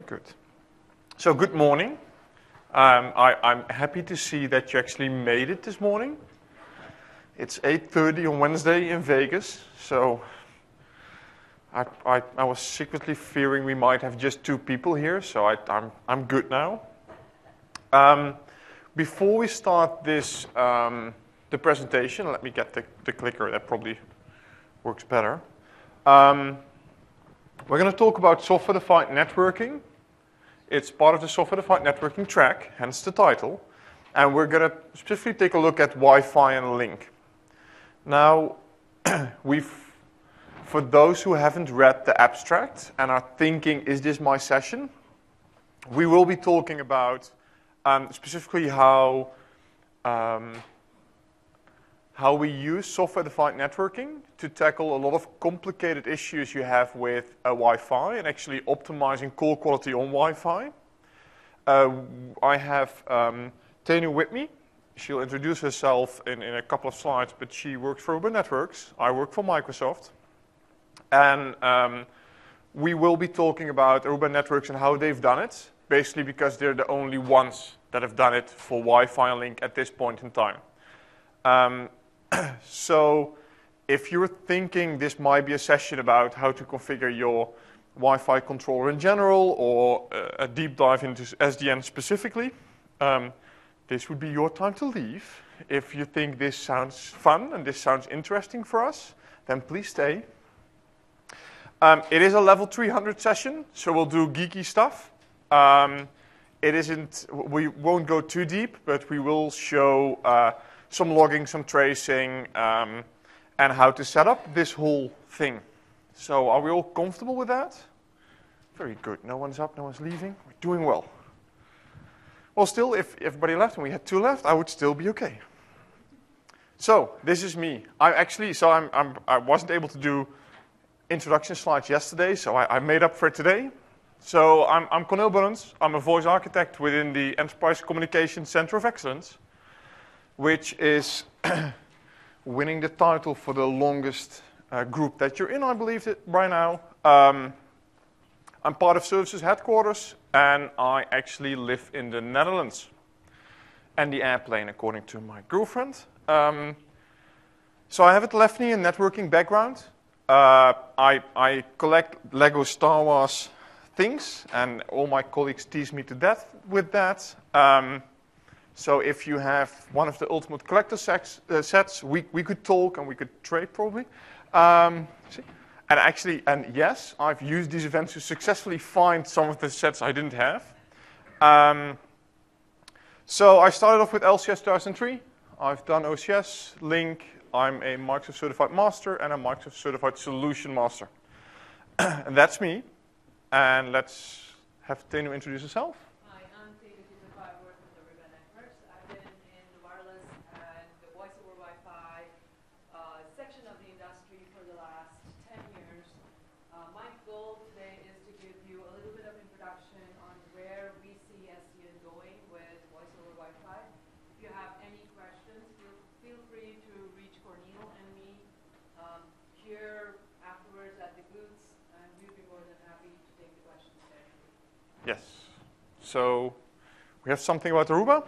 good. So good morning. I'm happy to see that you actually made it this morning. It's 8:30 on Wednesday in Vegas, so I was secretly fearing we might have just 2 people here, so I'm good now. Before we start this the presentation, let me get the clicker. That probably works better. We're going to talk about software-defined networking. It's part of the software-defined networking track, hence the title. And we're going to specifically take a look at Wi-Fi and Lync. Now, for those who haven't read the abstract and are thinking, is this my session? We will be talking about specifically how we use software-defined networking to tackle a lot of complicated issues you have with Wi-Fi and actually optimizing call quality on Wi-Fi. I have Thenu with me. She'll introduce herself in a couple of slides, but she works for Aruba Networks. I work for Microsoft. And we will be talking about Aruba Networks and how they've done it, basically because they're the only ones that have done it for Wi-Fi and Lync at this point in time. So if you're thinking this might be a session about how to configure your Wi-Fi controller in general or a deep dive into SDN specifically, this would be your time to leave. If you think this sounds fun and this sounds interesting for us, then please stay. It is a level 300 session, so we'll do geeky stuff. We won't go too deep, but we will show some logging, some tracing, and how to set up this whole thing. So are we all comfortable with that? Very good. No one's up, no one's leaving. We're doing well. Well, still, if everybody left and we had 2 left, I would still be okay. So this is me. I wasn't able to do introduction slides yesterday, so I made up for it today. So I'm Korneel Bullens. I'm a voice architect within the Enterprise Communications Center of Excellence, which is winning the title for the longest group that you're in, I believe, right now. I'm part of Services Headquarters, and I actually live in the Netherlands. And the airplane, according to my girlfriend. So I have a telephony and networking background. I collect Lego Star Wars things, and all my colleagues tease me to death with that. So if you have one of the Ultimate Collector sets, we could talk and we could trade probably. And yes, I've used these events to successfully find some of the sets I didn't have. So I started off with LCS 2003. I've done OCS, Lync. I'm a Microsoft Certified Master and a Microsoft Certified Solution Master. And that's me. And let's have Thenu introduce herself. Hi, I'm Thenu. I work with Aruba Networks. I've been in the wireless and the voice over Wi-Fi section of the industry for the last 10 years. My goal today is to give you a little bit of introduction on where we see SDN going with voice over Wi-Fi. If you have any questions, feel free to reach Korneel and me here afterwards at the booths, and we'd be more than happy to take the questions there. Yes. So we have something about Aruba.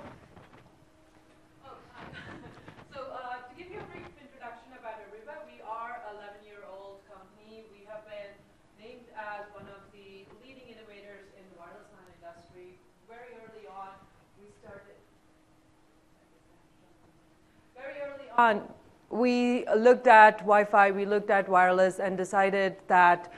So to give you a brief introduction about Aruba, we are an 11-year-old company. We have been named as one of the leading innovators in the wireless LAN industry. Very early on, we looked at Wi-Fi, we looked at wireless, and decided that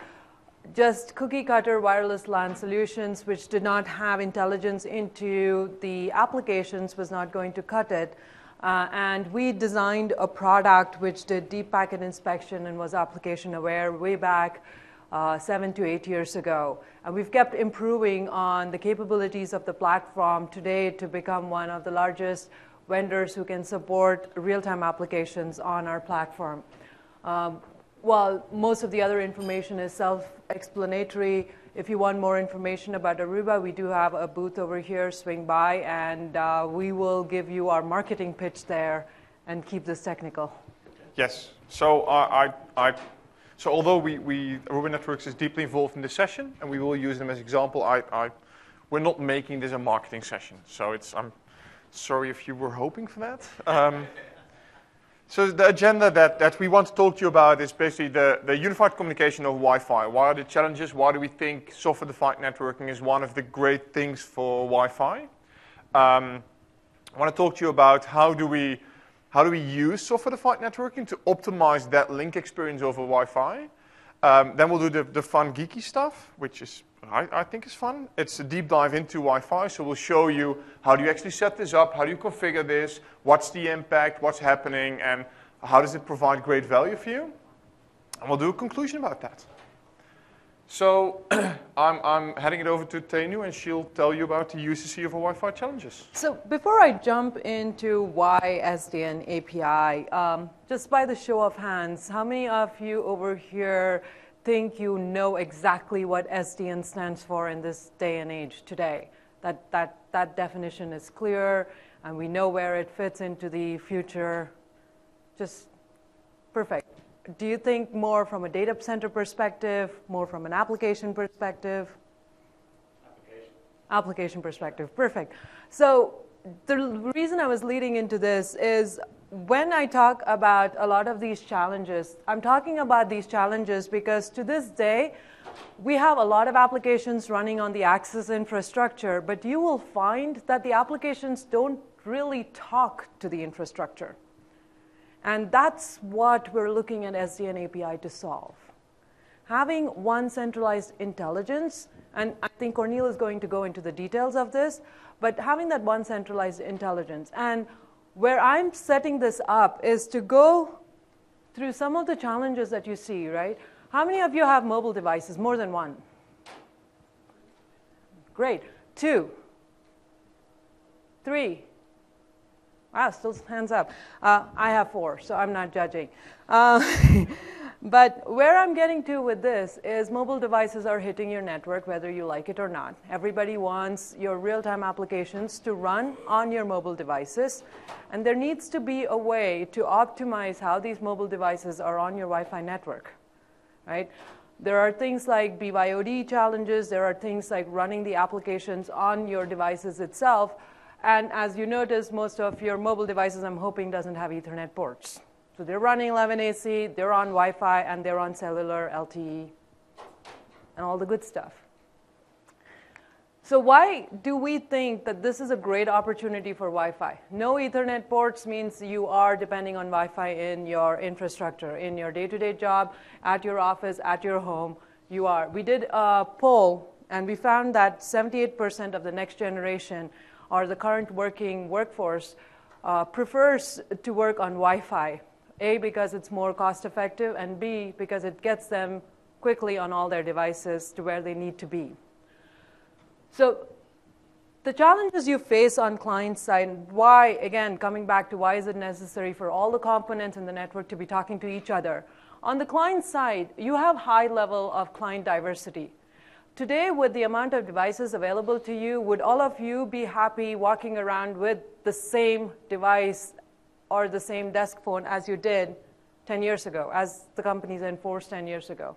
just cookie-cutter wireless LAN solutions, which did not have intelligence into the applications, was not going to cut it. And we designed a product which did deep packet inspection and was application aware way back 7 to 8 years ago. And we've kept improving on the capabilities of the platform today to become one of the largest vendors who can support real-time applications on our platform. While most of the other information is self-explanatory, if you want more information about Aruba, we do have a booth over here. Swing by, and we will give you our marketing pitch there and keep this technical. Yes. So So although Aruba Networks is deeply involved in this session, and we will use them as example, we're not making this a marketing session. So I'm sorry if you were hoping for that. So the agenda that we want to talk to you about is basically the unified communication of Wi-Fi. What are the challenges? Why do we think software-defined networking is one of the great things for Wi-Fi? I want to talk to you about how do we use software-defined networking to optimize that link experience over Wi-Fi. Then we'll do the fun, geeky stuff, which is I think is fun. It's a deep dive into Wi-Fi, so we'll show you how do you actually set this up, how do you configure this, what's the impact, what's happening, and how does it provide great value for you. And we'll do a conclusion about that. So I'm heading it over to Thenu, and she'll tell you about the UCC of our Wi-Fi challenges. So before I jump into why SDN API, just by the show of hands, how many of you over here think you know exactly what SDN stands for in this day and age today? That definition is clear, and we know where it fits into the future. Just perfect. Do you think more from a data center perspective, more from an application perspective? Application perspective, perfect. So the reason I was leading into this is when I talk about a lot of these challenges, I'm talking about these challenges because to this day, we have a lot of applications running on the access infrastructure, but you will find that the applications don't really talk to the infrastructure. And that's what we're looking at SDN API to solve. Having one centralized intelligence, and I think Korneel is going to go into the details of this, but having that one centralized intelligence. And where I'm setting this up is to go through some of the challenges that you see, right? How many of you have mobile devices? More than one? Great. 2? 3? Wow, still hands up. I have 4, so I'm not judging. But where I'm getting to with this is mobile devices are hitting your network whether you like it or not. Everybody wants your real-time applications to run on your mobile devices. And there needs to be a way to optimize how these mobile devices are on your Wi-Fi network, right? There are things like BYOD challenges. There are things like running the applications on your devices itself. And as you notice, most of your mobile devices, I'm hoping, doesn't have Ethernet ports. So they're running 11AC, they're on Wi-Fi, and they're on cellular, LTE, and all the good stuff. So why do we think that this is a great opportunity for Wi-Fi? No Ethernet ports means you are depending on Wi-Fi in your infrastructure, in your day-to-day job, at your office, at your home. You are. We did a poll, and we found that 78% of the next generation or the current working workforce prefers to work on Wi-Fi. A, because it's more cost effective, and B, because it gets them quickly on all their devices to where they need to be. So the challenges you face on client side, why, again, coming back to why is it necessary for all the components in the network to be talking to each other? On the client side, you have high level of client diversity. Today, with the amount of devices available to you, would all of you be happy walking around with the same device or the same desk phone as you did 10 years ago, as the companies enforced 10 years ago?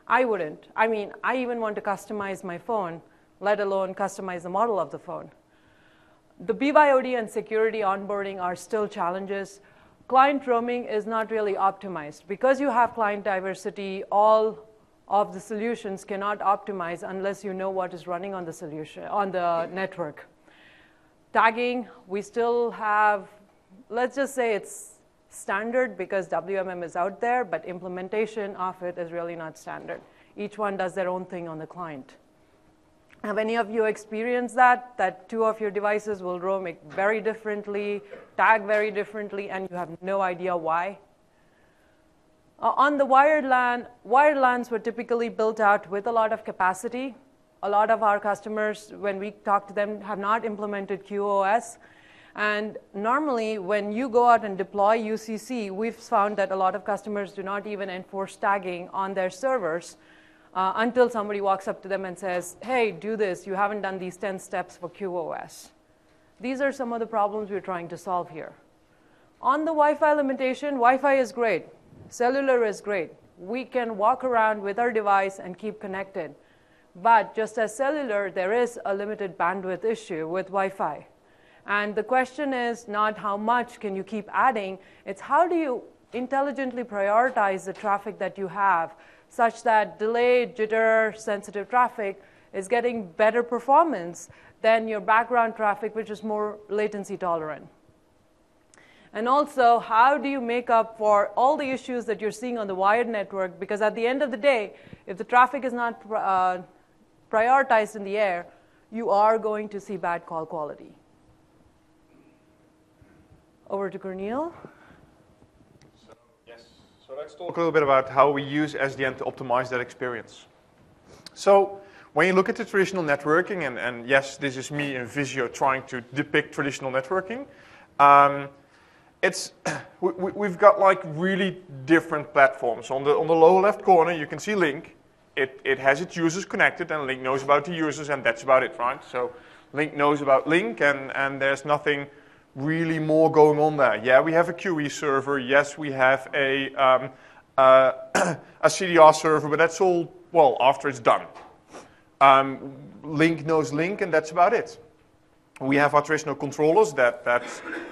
I wouldn't. I mean, I even want to customize my phone, let alone customize the model of the phone. The BYOD and security onboarding are still challenges. Client roaming is not really optimized. Because you have client diversity, all of the solutions cannot optimize unless you know what is running on the solution, on the network. Tagging, we still have, let's just say it's standard because WMM is out there, but implementation of it is really not standard. Each one does their own thing on the client. Have any of you experienced that two of your devices will roam very differently, tag very differently, and you have no idea why? On the wired LANs were typically built out with a lot of capacity. A lot of our customers, when we talk to them, have not implemented QoS. And normally, when you go out and deploy UCC, we've found that a lot of customers do not even enforce tagging on their servers until somebody walks up to them and says, hey, do this. You haven't done these 10 steps for QoS. These are some of the problems we're trying to solve here. On the Wi-Fi limitation, Wi-Fi is great. Cellular is great. we can walk around with our device and keep connected. But just as cellular, there is a limited bandwidth issue with Wi-Fi. And the question is not how much can you keep adding, it's how do you intelligently prioritize the traffic that you have such that delayed, jitter, sensitive traffic is getting better performance than your background traffic, which is more latency tolerant. And also, how do you make up for all the issues that you're seeing on the wired network? Because at the end of the day, if the traffic is not prioritized in the air, you are going to see bad call quality. Over to Korneel. So let's talk a little bit about how we use SDN to optimize that experience. So when you look at the traditional networking, and yes, this is me in Visio trying to depict traditional networking, we've got like really different platforms. On the lower left corner, you can see Lync. It has its users connected, and Lync knows about the users, and that's about it, right? So Lync knows about Lync, and there's nothing really more going on there. Yeah, we have a QoE server. Yes, we have a CDR server, but that's all, well, after it's done. Lync knows Lync, and that's about it. We have our traditional controllers that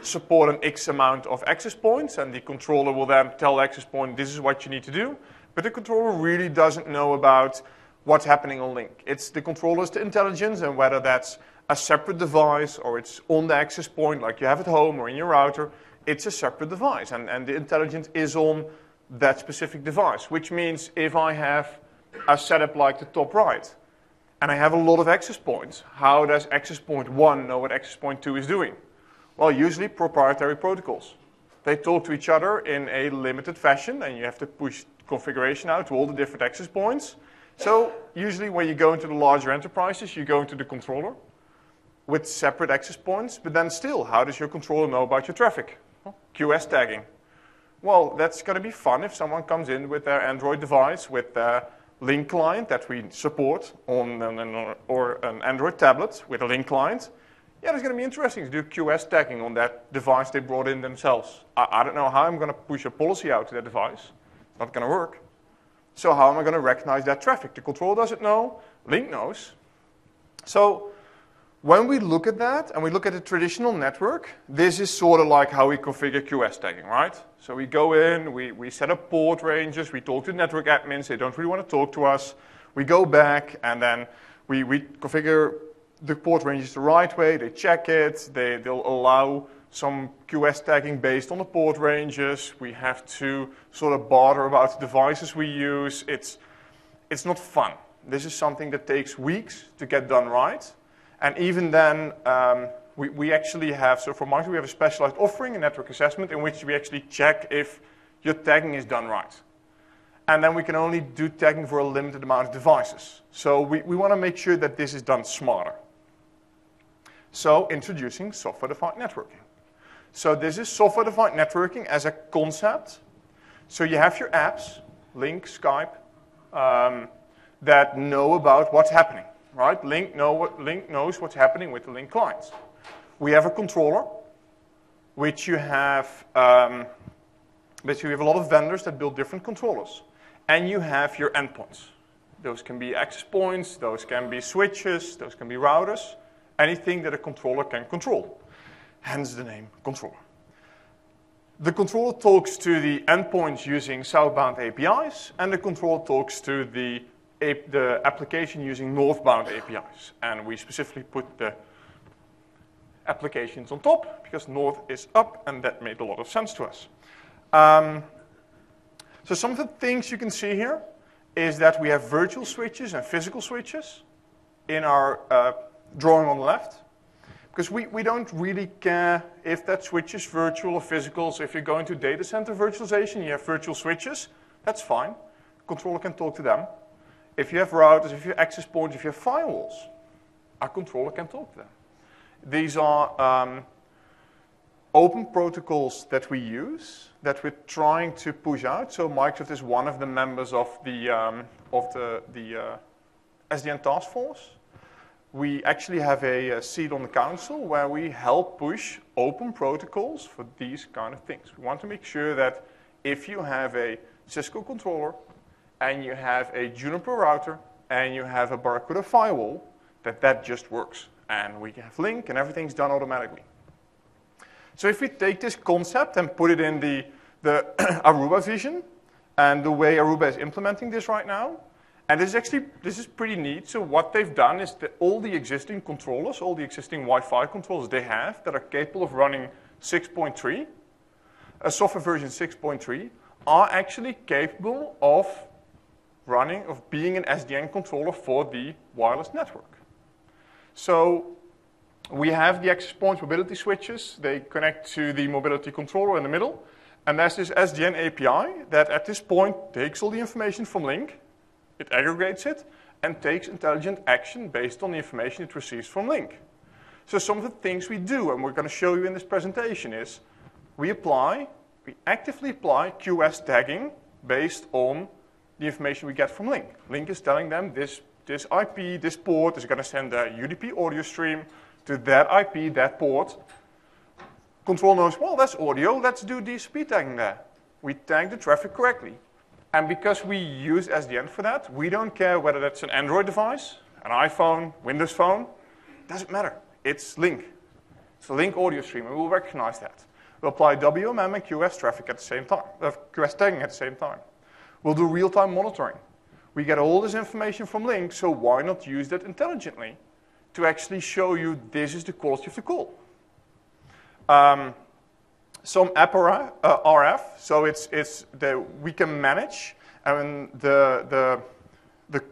support an X amount of access points, and the controller will then tell the access point, this is what you need to do. But the controller really doesn't know about what's happening on Lync. It's the controller's the intelligence, and whether that's a separate device or it's on the access point like you have at home or in your router, it's a separate device. And the intelligence is on that specific device, which means if I have a setup like the top right, and I have a lot of access points, how does access point 1 know what access point 2 is doing? Well, usually proprietary protocols. They talk to each other in a limited fashion, and you have to push configuration out to all the different access points. So usually when you go into the larger enterprises, you go into the controller with separate access points, but then still, how does your controller know about your traffic? QoS tagging. Well, that's going to be fun if someone comes in with their Android device with their Lync client that we support on or an Android tablet with a Lync client. Yeah, it's going to be interesting to do QoS tagging on that device they brought in themselves. I don't know how I'm going to push a policy out to that device. It's not going to work. So how am I going to recognize that traffic? The controller doesn't know. Lync knows. So when we look at that, and we look at a traditional network, this is sort of like how we configure QoS tagging, right? So we go in, we set up port ranges, we talk to network admins, they don't really want to talk to us. We go back, and then we configure the port ranges the right way, they check it, they'll allow some QoS tagging based on the port ranges. We have to sort of bother about the devices we use. It's not fun. This is something that takes weeks to get done right. And even then, we actually have, so for Microsoft, we have a specialized offering, a network assessment, in which we actually check if your tagging is done right. And then we can only do tagging for a limited amount of devices. So we want to make sure that this is done smarter. So introducing software-defined networking. So this is software-defined networking as a concept. So you have your apps, Lync, Skype, that know about what's happening. Right? Lync knows what's happening with the Lync clients. We have a controller, which you have a lot of vendors that build different controllers. And you have your endpoints. Those can be access points, those can be switches, those can be routers, anything that a controller can control. Hence the name controller. The controller talks to the endpoints using southbound APIs, and the controller talks to the application using northbound APIs. And we specifically put the applications on top because north is up, and that made a lot of sense to us. So some of the things you can see here is that we have virtual switches and physical switches in our drawing on the left. Because we don't really care if that switch is virtual or physical. So if you're going to data center virtualization, you have virtual switches, that's fine. Controller can talk to them. If you have routers, if you have access points, if you have firewalls, our controller can talk to them. These are open protocols that we use, that we're trying to push out. So Microsoft is one of the members of the SDN task force. We actually have a seat on the council where we help push open protocols for these kind of things. We want to make sure that if you have a Cisco controller and you have a Juniper router, and you have a Barracuda firewall, that just works. And we have Lync, and everything's done automatically. So if we take this concept and put it in the Aruba vision, and the way Aruba is implementing this right now, and this is pretty neat. So what they've done is that all the existing controllers, all the existing Wi-Fi controllers they have that are capable of running 6.3, a software version 6.3, are actually capable of being an SDN controller for the wireless network. So we have the access points mobility switches. They connect to the mobility controller in the middle. And there's this SDN API that at this point takes all the information from Lync, it aggregates it, and takes intelligent action based on the information it receives from Lync. So some of the things we do, and we're going to show you in this presentation, is we actively apply QoS tagging based on the information we get from Lync. Lync is telling them this IP, this port is going to send a UDP audio stream to that IP, that port. Control knows, well, that's audio, let's do DSP tagging there. We tag the traffic correctly. And because we use SDN for that, we don't care whether that's an Android device, an iPhone, Windows phone, doesn't matter. It's Lync. It's a Lync audio stream, and we'll recognize that. We'll apply WMM and QoS traffic at the same time, QoS tagging at the same time. We'll do real-time monitoring. We get all this information from Lync, so why not use that intelligently to actually show you this is the quality of the call. Some app RF, so we can manage the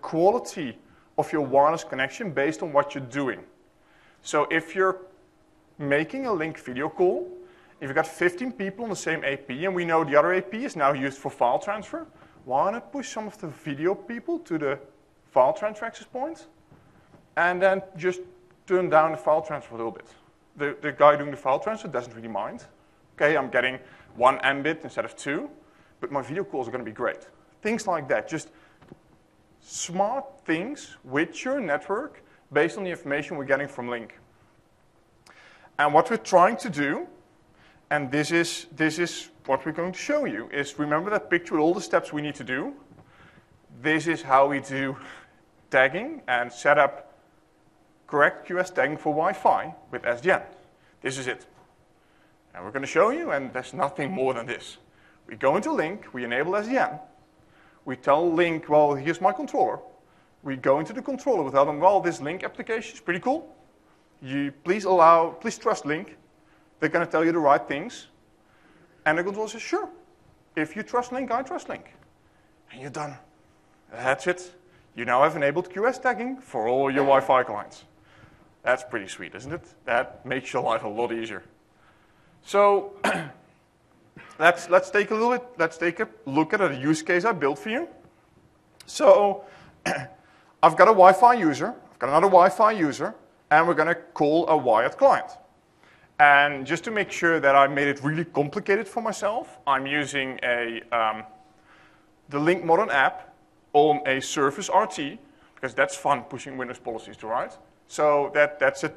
quality of your wireless connection based on what you're doing. So if you're making a Lync video call, if you've got 15 people on the same AP, and we know the other AP is now used for file transfer, why not push some of the video people to the file transfer access points, and then just turn down the file transfer a little bit. The guy doing the file transfer doesn't really mind. Okay, I'm getting 1 Mbit instead of 2, but my video calls are going to be great. Things like that, just smart things with your network based on the information we're getting from Lync. And what we're trying to do, and this is what we're going to show you, is remember that picture with all the steps we need to do. This is how we do tagging and set up correct QoS tagging for Wi-Fi with SDN. This is it. And we're going to show you, and there's nothing more than this. We go into Lync, we enable SDN. We tell Lync, well, here's my controller. We go into the controller, we tell them, well, this Lync application is pretty cool. Please trust Lync. They're going to tell you the right things. And the controller says, sure. If you trust Lync, I trust Lync. And you're done. That's it. You now have enabled QoS tagging for all your Wi-Fi clients. That's pretty sweet, isn't it? That makes your life a lot easier. So let's take a look at a use case I built for you. So I've got a Wi-Fi user, I've got another Wi-Fi user, and we're going to call a wired client. And just to make sure that I made it really complicated for myself, I'm using the Lync Modern app on a Surface RT, because that's fun pushing Windows policies to right. So that's a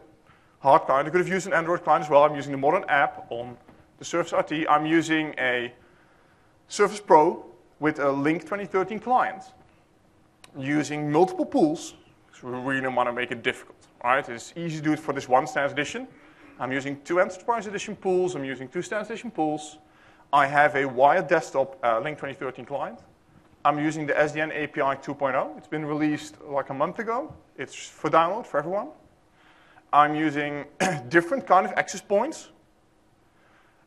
hard client. I could have used an Android client as well. I'm using the Modern app on the Surface RT. I'm using a Surface Pro with a Lync 2013 client, using multiple pools, because we really don't want to make it difficult. Right? It's easy to do it for this one Standards Edition. I'm using 2 Enterprise Edition pools. I'm using 2 Standards Edition pools. I have a wired desktop Lync 2013 client. I'm using the SDN API 2.0. It's been released like a month ago. It's for download for everyone. I'm using different kind of access points.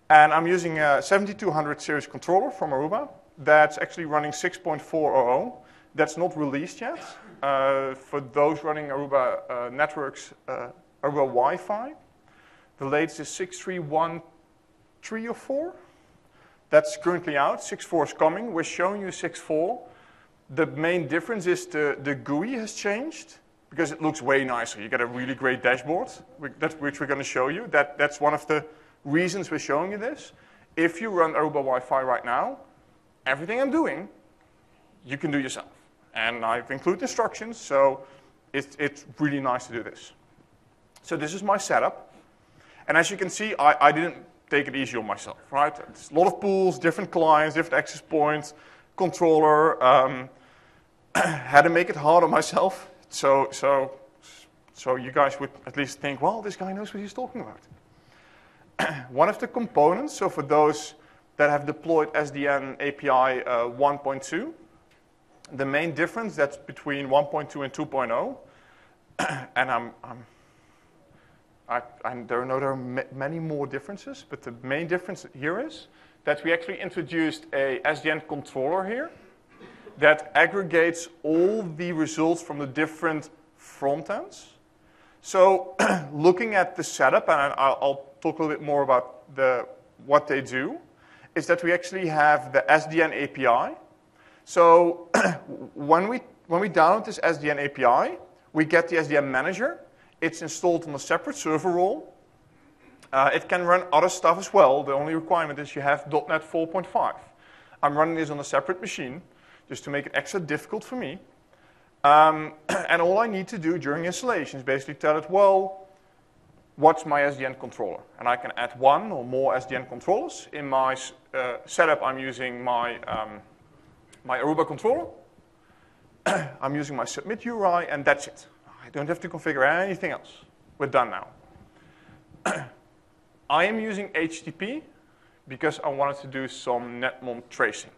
And I'm using a 7200 series controller from Aruba that's actually running 6.400. That's not released yet. For those running Aruba Networks, Aruba Wi-Fi, the latest is 6.313 or 4. That's currently out. 6.4 is coming. We're showing you 6.4. The main difference is the GUI has changed because it looks way nicer. You get a really great dashboard, which we're going to show you. That's one of the reasons we're showing you this. If you run Aruba Wi-Fi right now, everything I'm doing, you can do yourself. And I've included instructions, so it's really nice to do this. So this is my setup. And as you can see, I didn't take it easy on myself, right? It's a lot of pools, different clients, different access points, controller. had to make it hard on myself, so you guys would at least think, well, this guy knows what he's talking about. One of the components, so for those that have deployed SDN API 1.2, the main difference that's between 1.2 and 2.0, and there are many more differences, but the main difference here is that we actually introduced a SDN controller here that aggregates all the results from the different front ends. So looking at the setup, and I'll talk a little bit more about what they do, is that we actually have the SDN API. So when we download this SDN API, we get the SDN manager. It's installed on a separate server role. It can run other stuff as well. The only requirement is you have .NET 4.5. I'm running this on a separate machine, just to make it extra difficult for me. And all I need to do during installation is basically tell it, well, what's my SDN controller? And I can add one or more SDN controllers. In my setup, I'm using my Aruba controller. I'm using my submit URI, and that's it. I don't have to configure anything else. We're done now. I am using HTTP because I wanted to do some netmon tracing.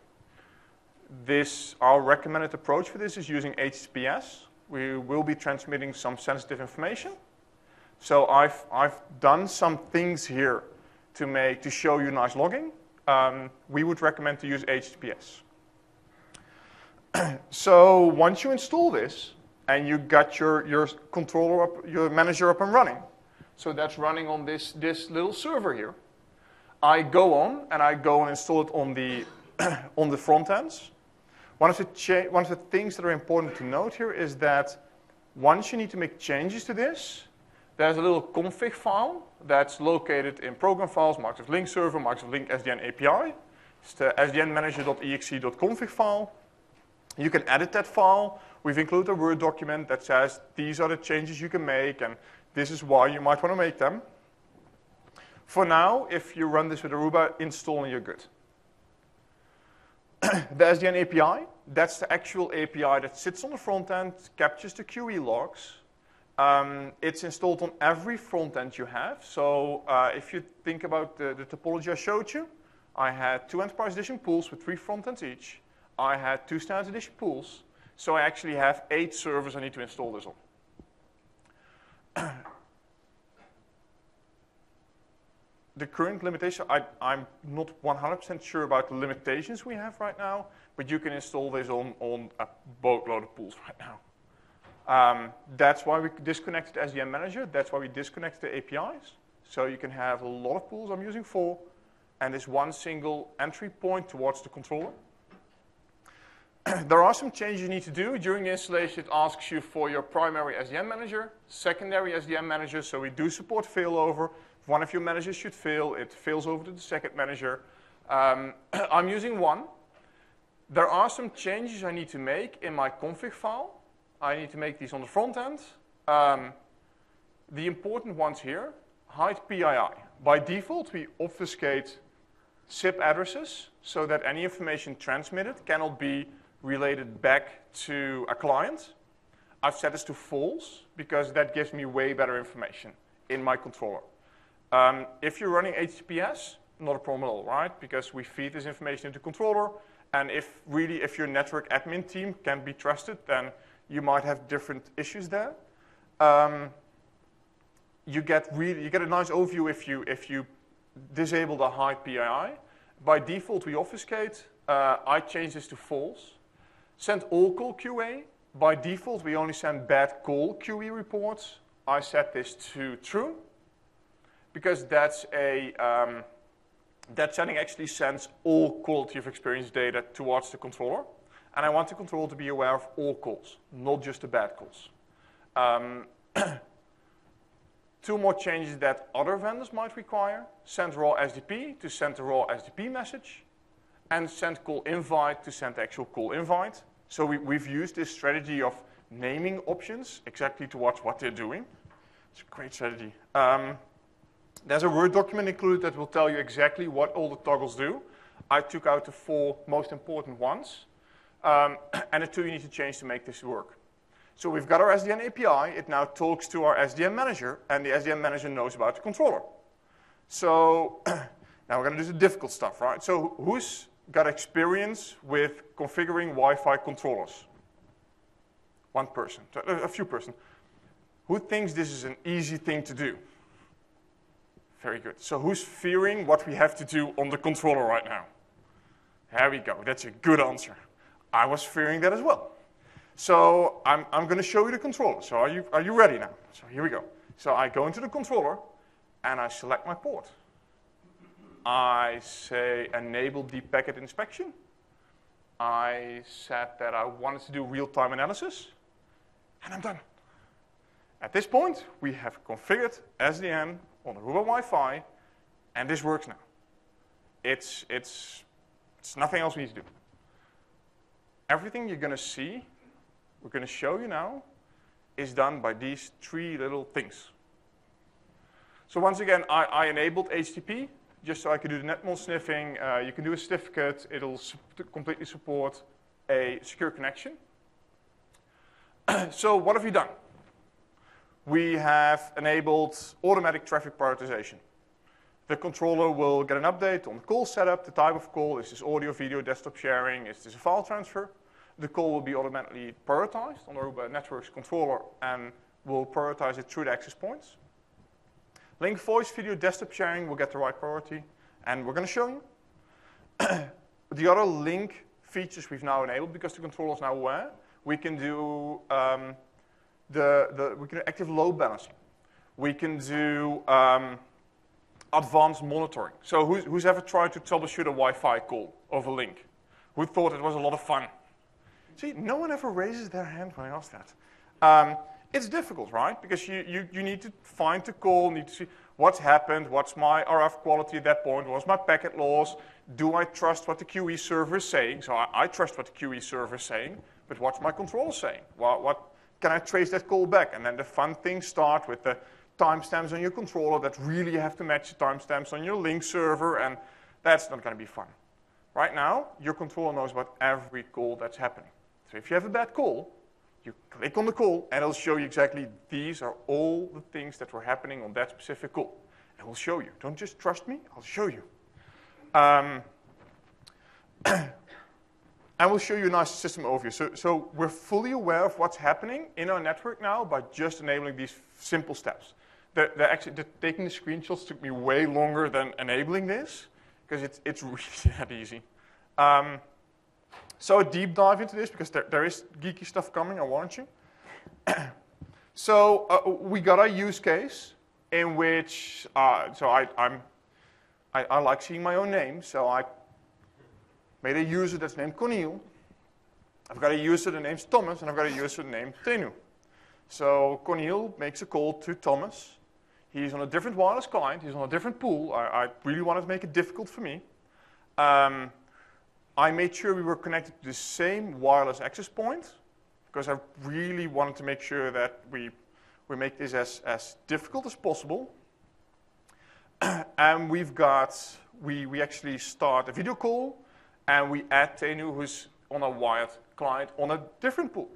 Our recommended approach for this is using HTTPS. We will be transmitting some sensitive information. So I've done some things here to show you nice logging. We would recommend to use HTTPS. So once you install this and you got your controller up, your manager up and running, so that's running on this little server here. I go on and install it on the on the front ends. One of the things that are important to note here is that once you need to make changes to this, there's a little config file that's located in program files, Microsoft Lync server, Microsoft Lync SDN API. It's the sdnmanager.exe.config file. You can edit that file. We've included a Word document that says these are the changes you can make, and this is why you might want to make them. For now, if you run this with Aruba, install and you're good. The SDN API, that's the actual API that sits on the front end, captures the QE logs. It's installed on every front end you have. So if you think about the topology I showed you, I had 2 Enterprise Edition pools with 3 front ends each. I had 2 Standard Edition pools. So I actually have 8 servers I need to install this on. The current limitation, I'm not 100% sure about the limitations we have right now, but you can install this on a boatload of pools right now. That's why we disconnected SDN Manager. That's why we disconnected the APIs. So you can have a lot of pools. I'm using 4, and this one single entry point towards the controller. There are some changes you need to do. During the installation, it asks you for your primary SDN manager, secondary SDN manager, so we do support failover. If one of your managers should fail, it fails over to the second manager. I'm using 1. There are some changes I need to make in my config file. I need to make these on the front end. The important ones here, hide PII. By default, we obfuscate SIP addresses so that any information transmitted cannot be related back to a client. I've set this to false because that gives me way better information in my controller. If you're running HTTPS, not a problem at all, right? Because we feed this information into the controller, and if your network admin team can be trusted, then you might have different issues there. You get a nice overview if you disable the hide PII. By default, we obfuscate. I change this to false. Send all call QA. By default, we only send bad call QE reports. I set this to true because that setting actually sends all quality of experience data towards the controller. And I want the controller to be aware of all calls, not just the bad calls. 2 more changes that other vendors might require. Send raw SDP to send the raw SDP message. And send call invite to send the actual call invite. So we've used this strategy of naming options exactly towards what they're doing. It's a great strategy. There's a Word document included that will tell you exactly what all the toggles do. I took out the 4 most important ones. and the two you need to change to make this work. So we've got our SDN API. It now talks to our SDN manager, and the SDN manager knows about the controller. So now we're going to do the difficult stuff, right? So who's got experience with configuring Wi-Fi controllers? One person, a few person. Who thinks this is an easy thing to do? Very good. So who's fearing what we have to do on the controller right now? There we go. That's a good answer. I was fearing that as well. So I'm going to show you the controller. So are you ready now? So here we go. So I go into the controller, and I select my port. I say enable deep packet inspection. I said that I wanted to do real-time analysis, and I'm done. At this point, we have configured SDN on Aruba Wi-Fi, and this works now. It's nothing else we need to do. Everything you're going to see, we're going to show you now, is done by these three little things. So once again, I enabled HTTP just so I could do the netmon sniffing. You can do a certificate. It'll completely support a secure connection. So what have you done? We have enabled automatic traffic prioritization. The controller will get an update on the call setup, the type of call. Is this audio, video, desktop sharing? Is this a file transfer? The call will be automatically prioritized on the Aruba Networks controller and will prioritize it through the access points. Lync voice, video, desktop sharing will get the right priority, and we're going to show you. The other Lync features we've now enabled because the controller is now aware. We can do we can do active load balancing. We can do advanced monitoring. So who's ever tried to troubleshoot a Wi-Fi call over Lync? Who thought it was a lot of fun? See, no one ever raises their hand when I ask that. It's difficult, right? Because you need to find the call, need to see what's happened, what's my RF quality at that point, what's my packet loss, do I trust what the QoS server is saying? So I trust what the QoS server is saying, but what's my controller saying? What can I trace that call back? And then the fun things start with the timestamps on your controller that really have to match the timestamps on your Lync server, and that's not going to be fun. Right now, your controller knows about every call that's happening. So if you have a bad call, you click on the call, and it'll show you exactly these are all the things that were happening on that specific call. And we'll show you. Don't just trust me, I'll show you. And we'll show you a nice system overview. So we're fully aware of what's happening in our network now by just enabling these simple steps. Taking the screenshots took me way longer than enabling this, because it's really that easy. So a deep dive into this, because there is geeky stuff coming, I warn you. So we got a use case in which, I like seeing my own name, so I made a user that's named Korneel. I've got a user that name's Thomas, and I've got a user named Thenu. So Korneel makes a call to Thomas. He's on a different wireless client. He's on a different pool. I really wanted to make it difficult for me. I made sure we were connected to the same wireless access point, because I really wanted to make sure that we make this as difficult as possible. And we actually start a video call, and we add Thenu, who's on a wired client on a different pool.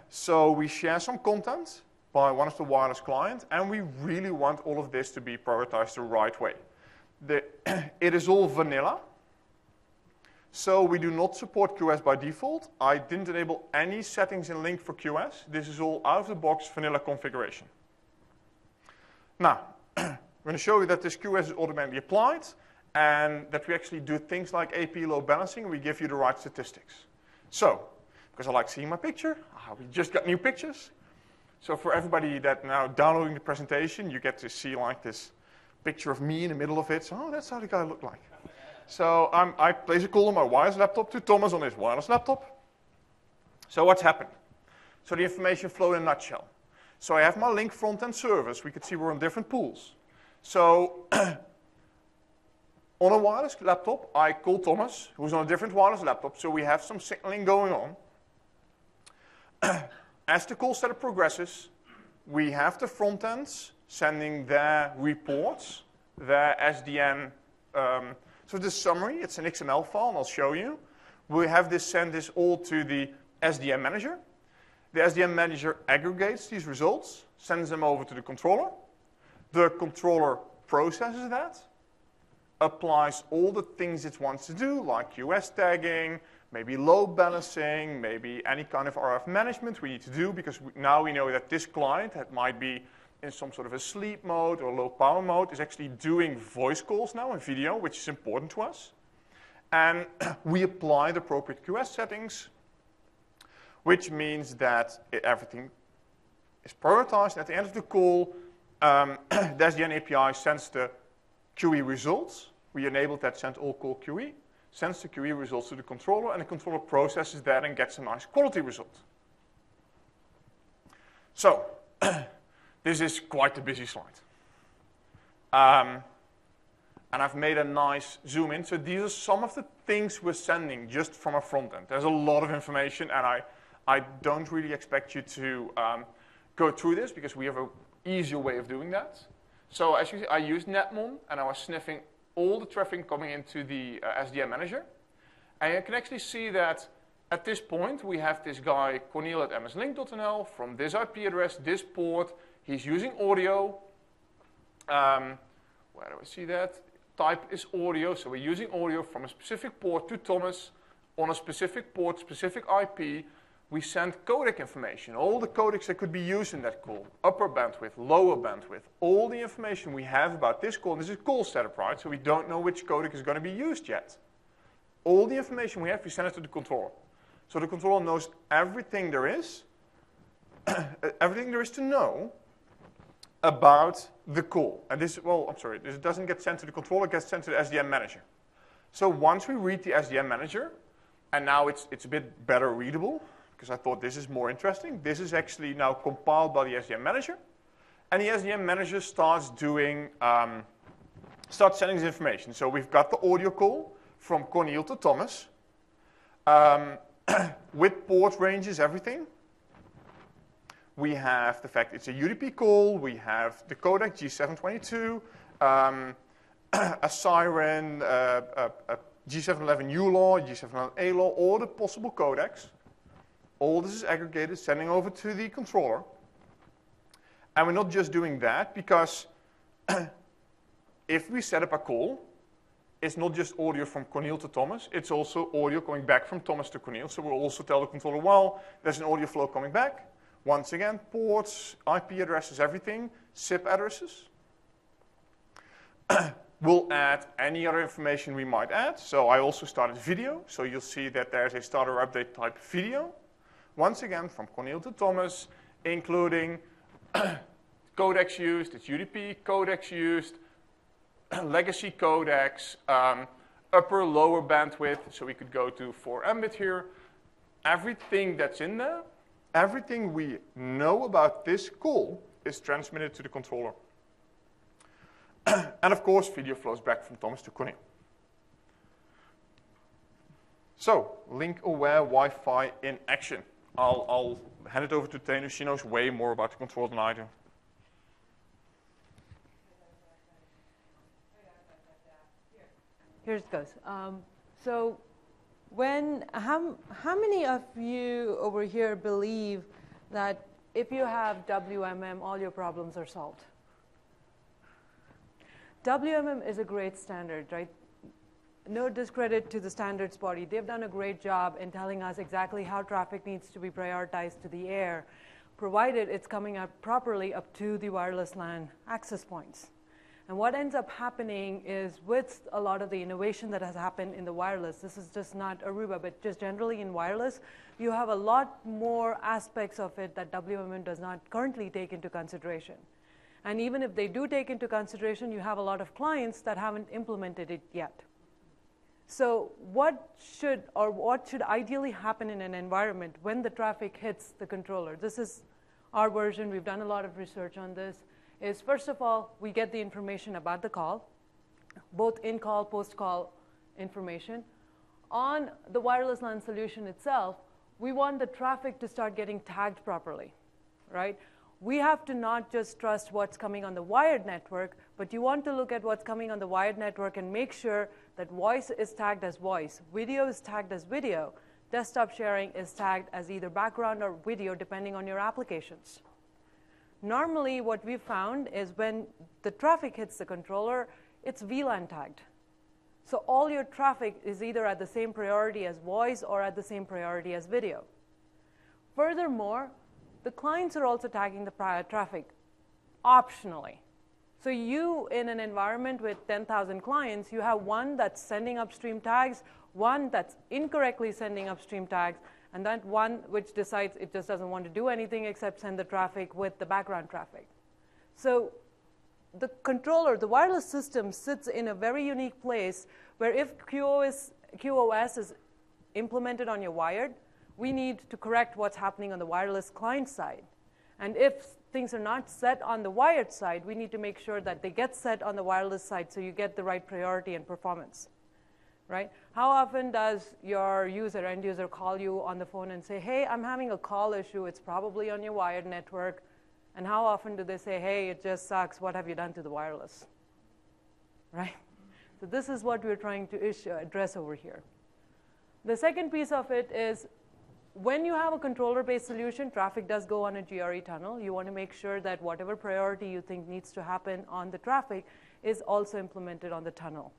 So we share some content by one of the wireless clients, and we really want all of this to be prioritized the right way. It is all vanilla. So we do not support QoS by default. I didn't enable any settings in Lync for QoS. This is all out-of-the-box vanilla configuration. Now, I'm going to show you that this QoS is automatically applied, and that we actually do things like AP load balancing, and we give you the right statistics. So, because I like seeing my picture, we just got new pictures. So for everybody that now downloading the presentation, you get to see like this picture of me in the middle of it. So, oh, that's how the guy looked like. So I place a call on my wireless laptop to Thomas on his wireless laptop. So what's happened? So the information flowed in a nutshell. So I have my Lync front-end service. We could see we're on different pools. So on a wireless laptop, I call Thomas, who's on a different wireless laptop. So we have some signaling going on. As the call setup progresses, we have the front ends sending their reports, their SDN. So this summary, it's an XML file, and I'll show you. we have this send this all to the SDM manager. The SDM manager aggregates these results, sends them over to the controller. The controller processes that, applies all the things it wants to do, like QoS tagging, maybe load balancing, maybe any kind of RF management we need to do, because now we know that this client that might be in some sort of a sleep mode or low power mode is actually doing voice calls now and video, which is important to us. And we apply the appropriate QoS settings, which means that everything is prioritized. At the end of the call, the SDN API sends the QE results. We enabled that send all call QE, sends the QE results to the controller, and the controller processes that and gets a nice quality result. So, this is quite a busy slide. And I've made a nice zoom in. So these are some of the things we're sending just from our front end. There's a lot of information, and I don't really expect you to go through this because we have an easier way of doing that. So as you see, I used Netmon, and I was sniffing all the traffic coming into the SDM manager. And you can actually see that at this point, we have this guy, Korneel at mslink.nl, from this IP address, this port. He's using audio. Where do I see that? Type is audio, so we're using audio from a specific port to Thomas on a specific port, specific IP. We send codec information, all the codecs that could be used in that call, upper bandwidth, lower bandwidth, all the information we have about this call. This is call setup, right? So we don't know which codec is going to be used yet. All the information we have, we send it to the controller. So the controller knows everything there is, everything there is to know about the call. And this, well, I'm sorry, this doesn't get sent to the controller, it gets sent to the SDM manager. So once we read the SDM manager, and now it's a bit better readable, because I thought this is more interesting. This is actually now compiled by the SDM manager. And the SDM manager starts doing, starts sending this information. So we've got the audio call from Korneel to Thomas, with port ranges, everything. We have the fact it's a UDP call. We have the codec G722, a siren, a G711 U-law, G711 A-law, all the possible codecs. All this is aggregated, sending over to the controller. And we're not just doing that, because if we set up a call, it's not just audio from Korneel to Thomas, it's also audio coming back from Thomas to Korneel. So we'll also tell the controller, well, there's an audio flow coming back. Once again, ports, IP addresses, everything, SIP addresses. We'll add any other information we might add. So I also started video. So you'll see that there's a starter update type video. Once again, from Korneel to Thomas, including codecs used, it's UDP, codecs used, legacy codecs, upper, lower bandwidth. So we could go to 4 Mbit here. Everything that's in there, everything we know about this call is transmitted to the controller. And of course, video flows back from Thomas to Korneel. So, link-aware Wi-Fi in action. I'll hand it over to Thenu. She knows way more about the control than I do. Here it goes. So, how many of you over here believe that if you have WMM, all your problems are solved? WMM is a great standard, right? No discredit to the standards body. They've done a great job in telling us exactly how traffic needs to be prioritized to the air, provided it's coming out properly up to the wireless LAN access points. And what ends up happening is, with a lot of the innovation that has happened in the wireless, this is just not Aruba, but just generally in wireless, you have a lot more aspects of it that WMM does not currently take into consideration. And even if they do take into consideration, you have a lot of clients that haven't implemented it yet. So what should ideally happen in an environment when the traffic hits the controller? This is our version. We've done a lot of research on this. Is first of all, we get the information about the call, both in-call, post-call information. On the wireless LAN solution itself, we want the traffic to start getting tagged properly, right? we have to not just trust what's coming on the wired network, but you want to look at what's coming on the wired network and make sure that voice is tagged as voice, video is tagged as video, desktop sharing is tagged as either background or video, depending on your applications. Normally, what we've found is when the traffic hits the controller, it's VLAN tagged. So all your traffic is either at the same priority as voice or at the same priority as video. Furthermore, the clients are also tagging the prior traffic optionally. So you, in an environment with 10,000 clients, you have one that's sending upstream tags, one that's incorrectly sending upstream tags, and that one which decides it just doesn't want to do anything except send the traffic with the background traffic. So the controller, the wireless system, sits in a very unique place where if QoS is implemented on your wired, we need to correct what's happening on the wireless client side. And if things are not set on the wired side, we need to make sure that they get set on the wireless side so you get the right priority and performance. Right? How often does your end user call you on the phone and say, hey, I'm having a call issue, it's probably on your wired network, and how often do they say, hey, it just sucks, what have you done to the wireless? Right? So this is what we're trying to address over here. The second piece of it is when you have a controller-based solution, traffic does go on a GRE tunnel. You want to make sure that whatever priority you think needs to happen on the traffic is also implemented on the tunnel.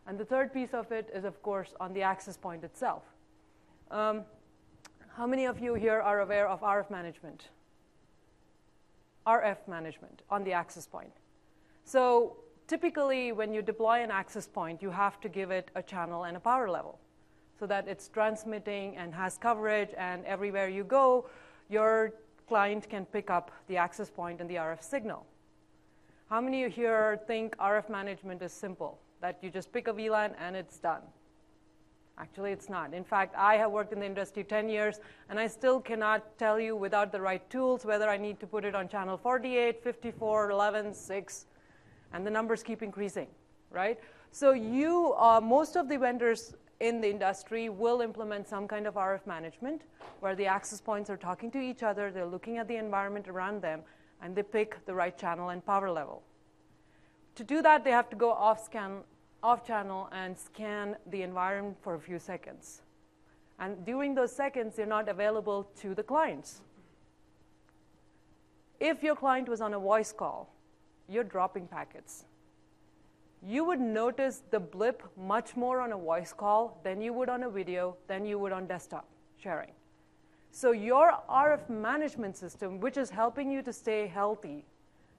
And the third piece of it is, of course, on the access point itself. How many of you here are aware of RF management? RF management on the access point. So typically, when you deploy an access point, you have to give it a channel and a power level so that it's transmitting and has coverage, and everywhere you go, your client can pick up the access point and the RF signal. How many of you here think RF management is simple, that you just pick a VLAN and it's done? Actually, it's not. In fact, I have worked in the industry 10 years, and I still cannot tell you without the right tools whether I need to put it on channel 48, 54, 11, 6, and the numbers keep increasing, right? So most of the vendors in the industry will implement some kind of RF management where the access points are talking to each other, they're looking at the environment around them, and they pick the right channel and power level. To do that, they have to go off channel and scan the environment for a few seconds. And during those seconds, they're not available to the clients. If your client was on a voice call, you're dropping packets. You would notice the blip much more on a voice call than you would on a video, than you would on desktop sharing. So your RF management system, which is helping you to stay healthy,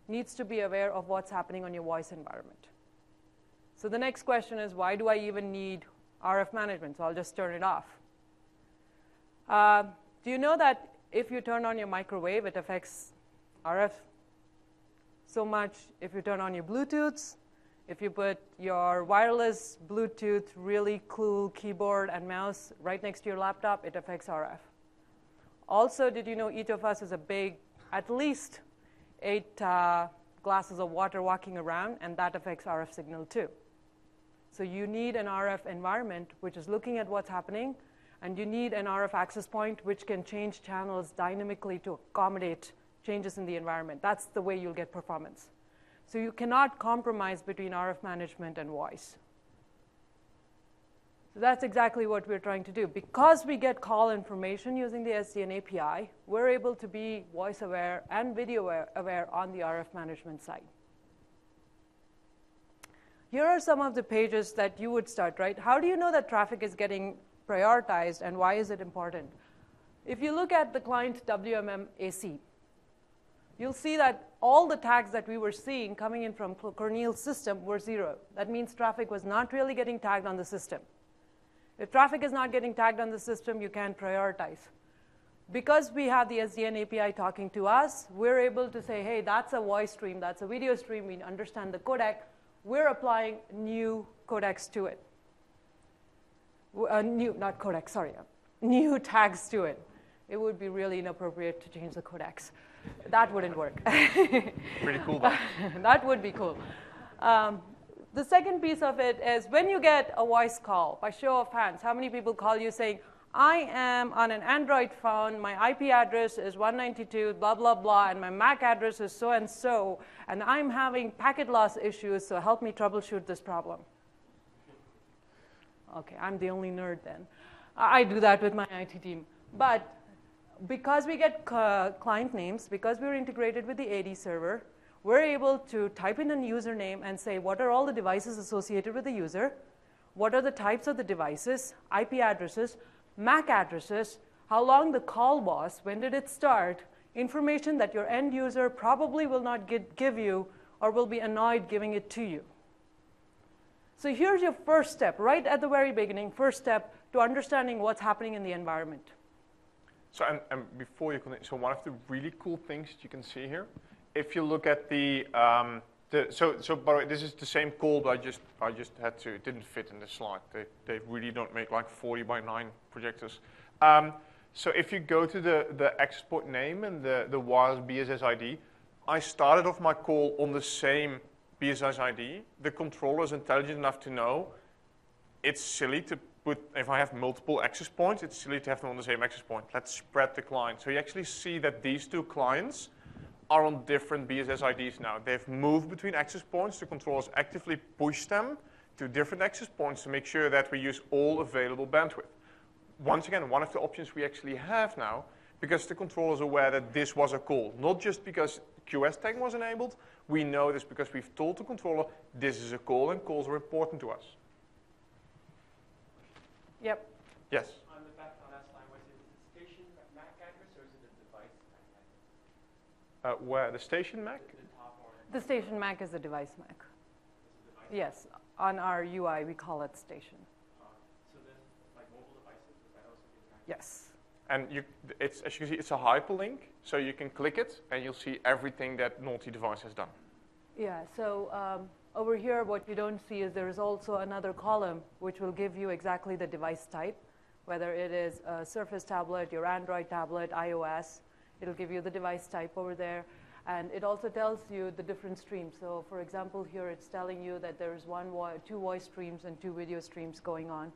needs to be aware of what's happening on your voice environment. So the next question is, why do I even need RF management? So I'll just turn it off. Do you know that if you turn on your microwave, it affects RF so much? If you turn on your Bluetooths, if you put your wireless Bluetooth, really cool keyboard and mouse right next to your laptop, it affects RF. Also, did you know each of us is a big, at least 8 glasses of water walking around, and that affects RF signal too. So you need an RF environment which is looking at what's happening, and you need an RF access point which can change channels dynamically to accommodate changes in the environment. That's the way you'll get performance. So you cannot compromise between RF management and voice. So that's exactly what we're trying to do. Because we get call information using the SDN API, we're able to be voice aware and video aware on the RF management side. Here are some of the pages that you would start, right? How do you know that traffic is getting prioritized, and why is it important? If you look at the client WMM AC, you'll see that all the tags that we were seeing coming in from Korneel's system were 0. That means traffic was not really getting tagged on the system. If traffic is not getting tagged on the system, you can't prioritize. Because we have the SDN API talking to us, we're able to say, hey, that's a voice stream, that's a video stream, we understand the codec. We're applying new codecs to it. New tags to it. It would be really inappropriate to change the codecs. That wouldn't work. Pretty cool, though. That would be cool. The second piece of it is when you get a voice call, by show of hands, how many people call you saying, I am on an Android phone, my IP address is 192, blah, blah, blah, and my MAC address is so, and I'm having packet loss issues, so help me troubleshoot this problem. Okay, I'm the only nerd then. I do that with my IT team. But because we get client names, because we're integrated with the AD server, we're able to type in a username and say, what are all the devices associated with the user? What are the types of the devices, IP addresses, MAC addresses, how long the call was, when did it start, information that your end user probably will not give you or will be annoyed giving it to you. So here's your first step, right at the very beginning, first step to understanding what's happening in the environment. So, and before you continue, so one of the really cool things that you can see here, if you look at the so by the way, this is the same call, but I just had to, it didn't fit in the slide. They really don't make like 40 by 9 projectors. So if you go to the access point name and the wireless BSS ID, I started off my call on the same BSS ID. The controller is intelligent enough to know it's silly to put, if I have multiple access points, it's silly to have them on the same access point. Let's spread the client. So you actually see that these two clients are on different BSS IDs now. They've moved between access points. The controllers actively push them to different access points to make sure that we use all available bandwidth. Once again, one of the options we actually have now, because the controller is aware that this was a call, not just because QoS tagging was enabled, we know this because we've told the controller this is a call and calls are important to us. Yep. Yes? On the back on that slide, was it the station MAC address or is it the device MAC address? Where? The station MAC? The top one. The station MAC is the device MAC. Device Yes, on our UI we call it station. So then, like mobile devices, would that also be MAC? Yes. And it's, as you can see, it's a hyperlink, so you can click it and you'll see everything that Naughty Device has done. Yeah, so over here what you don't see is there is also another column which will give you exactly the device type, whether it is a Surface tablet, your Android tablet, iOS. It'll give you the device type over there. And it also tells you the different streams. So for example, here it's telling you that there's two voice streams and 2 video streams going on.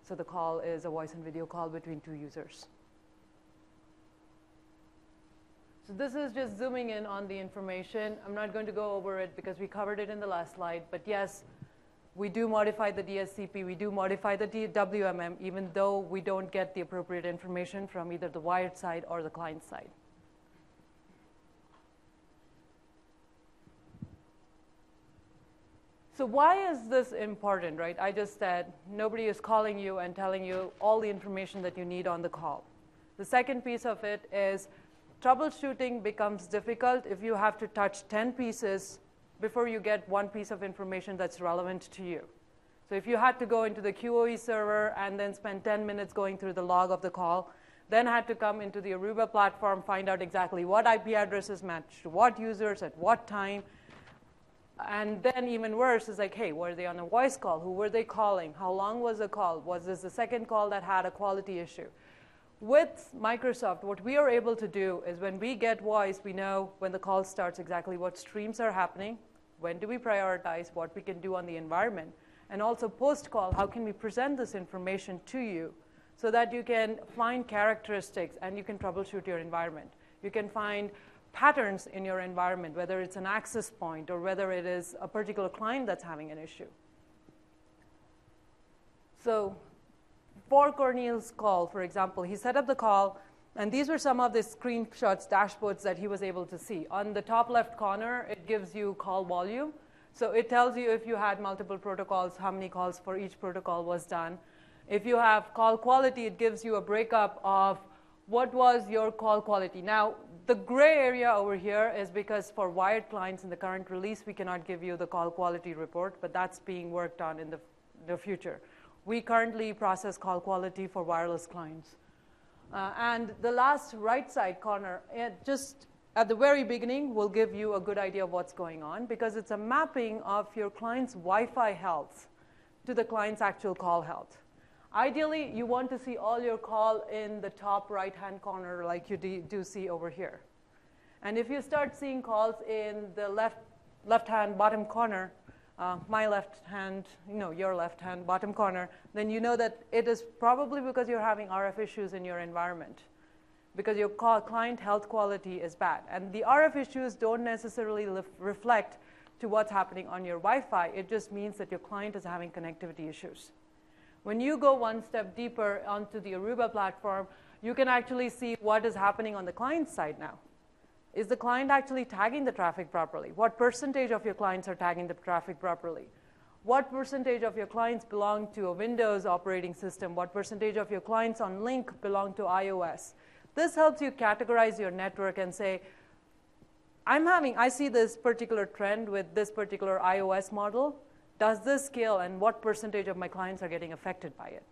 So the call is a voice and video call between 2 users. So this is just zooming in on the information. I'm not going to go over it because we covered it in the last slide. But yes, we do modify the DSCP. We do modify the WMM, even though we don't get the appropriate information from either the wired side or the client side. So why is this important, right? I just said nobody is calling you and telling you all the information that you need on the call. The second piece of it is troubleshooting becomes difficult if you have to touch 10 pieces before you get one piece of information that's relevant to you. So if you had to go into the QoE server and then spend 10 minutes going through the log of the call, then had to come into the Aruba platform, find out exactly what IP addresses match to what users at what time. And then even worse is like, hey, were they on a voice call? Who were they calling? How long was the call? Was this the second call that had a quality issue? With Microsoft, what we are able to do is when we get voice, we know when the call starts exactly what streams are happening, when do we prioritize, what we can do on the environment, and also post-call, how can we present this information to you so that you can find characteristics and you can troubleshoot your environment. You can find patterns in your environment, whether it's an access point or whether it is a particular client that's having an issue. So for Korneel's call, for example, he set up the call, and these were some of the screenshots, dashboards that he was able to see. On the top left corner, it gives you call volume. So it tells you if you had multiple protocols, how many calls for each protocol was done. If you have call quality, it gives you a breakup of what was your call quality. Now, the gray area over here is because for wired clients in the current release, we cannot give you the call quality report, but that's being worked on in the future. We currently process call quality for wireless clients. And the last right side corner, just at the very beginning, will give you a good idea of what's going on because it's a mapping of your client's Wi-Fi health to the client's actual call health. Ideally, you want to see all your call in the top right-hand corner like you do see over here. And if you start seeing calls in the left-hand bottom corner, my left hand, your left hand, bottom corner, then you know that it is probably because you're having RF issues in your environment, because your client health quality is bad. And the RF issues don't necessarily reflect to what's happening on your Wi-Fi. It just means that your client is having connectivity issues. When you go one step deeper onto the Aruba platform, you can actually see what is happening on the client side now. Is the client actually tagging the traffic properly? What percentage of your clients are tagging the traffic properly? What percentage of your clients belong to a Windows operating system? What percentage of your clients on Lync belong to iOS? This helps you categorize your network and say, I see this particular trend with this particular iOS model. Does this scale, and what percentage of my clients are getting affected by it,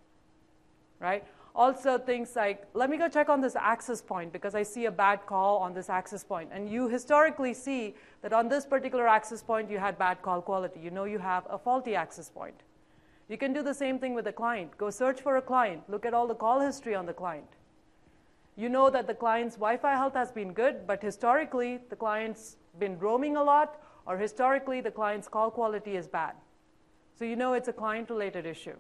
right? Also things like, let me go check on this access point because I see a bad call on this access point. And you historically see that on this particular access point, you had bad call quality. You know you have a faulty access point. You can do the same thing with a client. Go search for a client. Look at all the call history on the client. You know that the client's Wi-Fi health has been good, but historically, the client's been roaming a lot, or historically, the client's call quality is bad. So you know it's a client-related issue.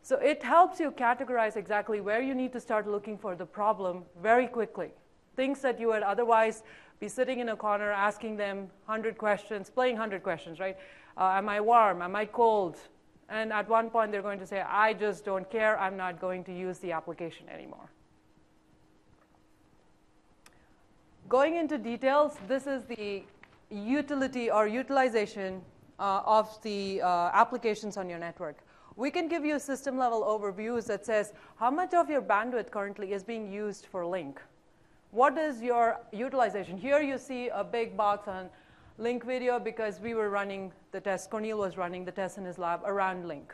So it helps you categorize exactly where you need to start looking for the problem very quickly. Things that you would otherwise be sitting in a corner asking them 100 questions, playing 100 questions, right? Am I warm? Am I cold? And at one point, they're going to say, I just don't care. I'm not going to use the application anymore. Going into details, this is the utility or utilization of the applications on your network. We can give you system-level overviews that says how much of your bandwidth currently is being used for Lync. What is your utilization? Here you see a big box on Lync video because we were running the test. Korneel was running the test in his lab around Lync.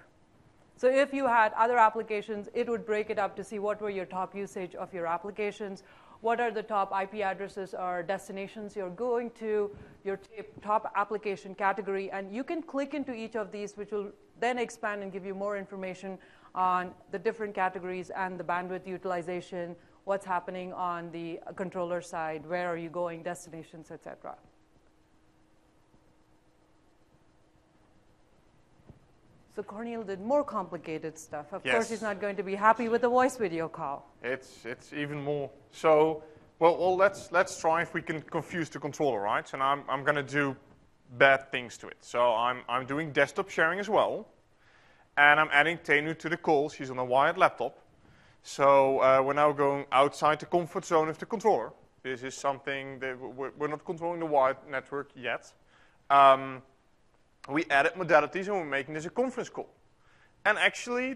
So if you had other applications, it would break it up to see what were your top usage of your applications, what are the top IP addresses or destinations you're going to, your top application category, and you can click into each of these, which will then expand and give you more information on the different categories and the bandwidth utilization, what's happening on the controller side, where are you going, destinations, etc. So Korneel did more complicated stuff. Of course, he's not going to be happy with the voice video call. It's even more. So, well, let's try if we can confuse the controller, right? And I'm going to do bad things to it. So I'm doing desktop sharing as well, and I'm adding Thenu to the call. She's on a wired laptop. So we're now going outside the comfort zone of the controller. This is something that we're not controlling the wired network yet. We added modalities, and we're making this a conference call. And actually,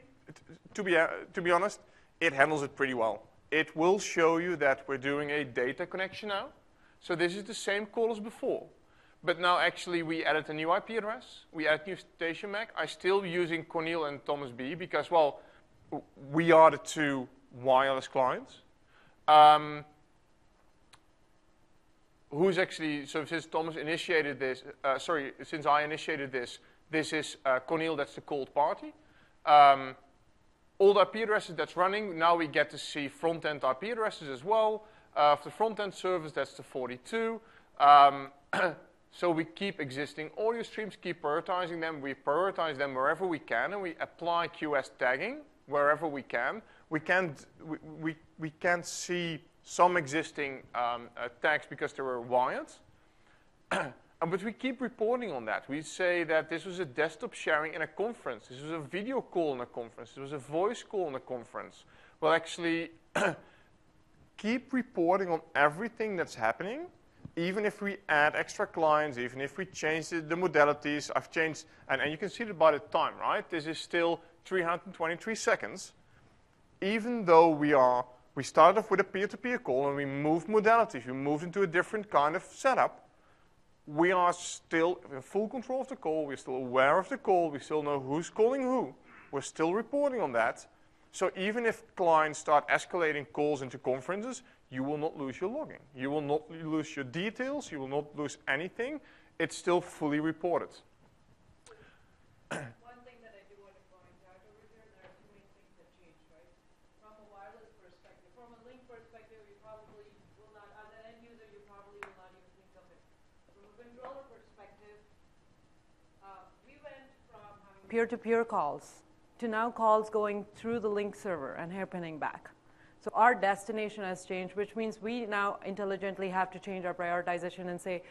to be honest, it handles it pretty well. It will show you that we're doing a data connection now. So this is the same call as before. But now, actually, we added a new IP address. We added new station MAC. I'm still using Korneel and Thomas B because, well, we are the two wireless clients. Who's actually, so since Thomas initiated this, since I initiated this, this is Korneel, that's the cold party. All the IP addresses that's running, now we get to see front-end IP addresses as well. For the front-end service, that's the 42. So we keep existing audio streams, keep prioritizing them. We prioritize them wherever we can, and we apply QoS tagging wherever we can. We can't see some existing tags because they were wired. But we keep reporting on that. We say that this was a desktop sharing in a conference. This was a video call in a conference. This was a voice call in a conference. We'll actually keep reporting on everything that's happening, even if we add extra clients, even if we change the modalities. I've changed, and you can see it by the time, right? This is still 323 seconds. Even though we started off with a peer-to-peer call and we moved modalities, we moved into a different kind of setup, we are still in full control of the call, we're still aware of the call, we still know who's calling who, we're still reporting on that. So even if clients start escalating calls into conferences, you will not lose your logging. You will not lose your details, you will not lose anything. It's still fully reported. went from having peer-to-peer calls to now calls going through the Lync server and hairpinning back. So our destination has changed, which means we now intelligently have to change our prioritization and say,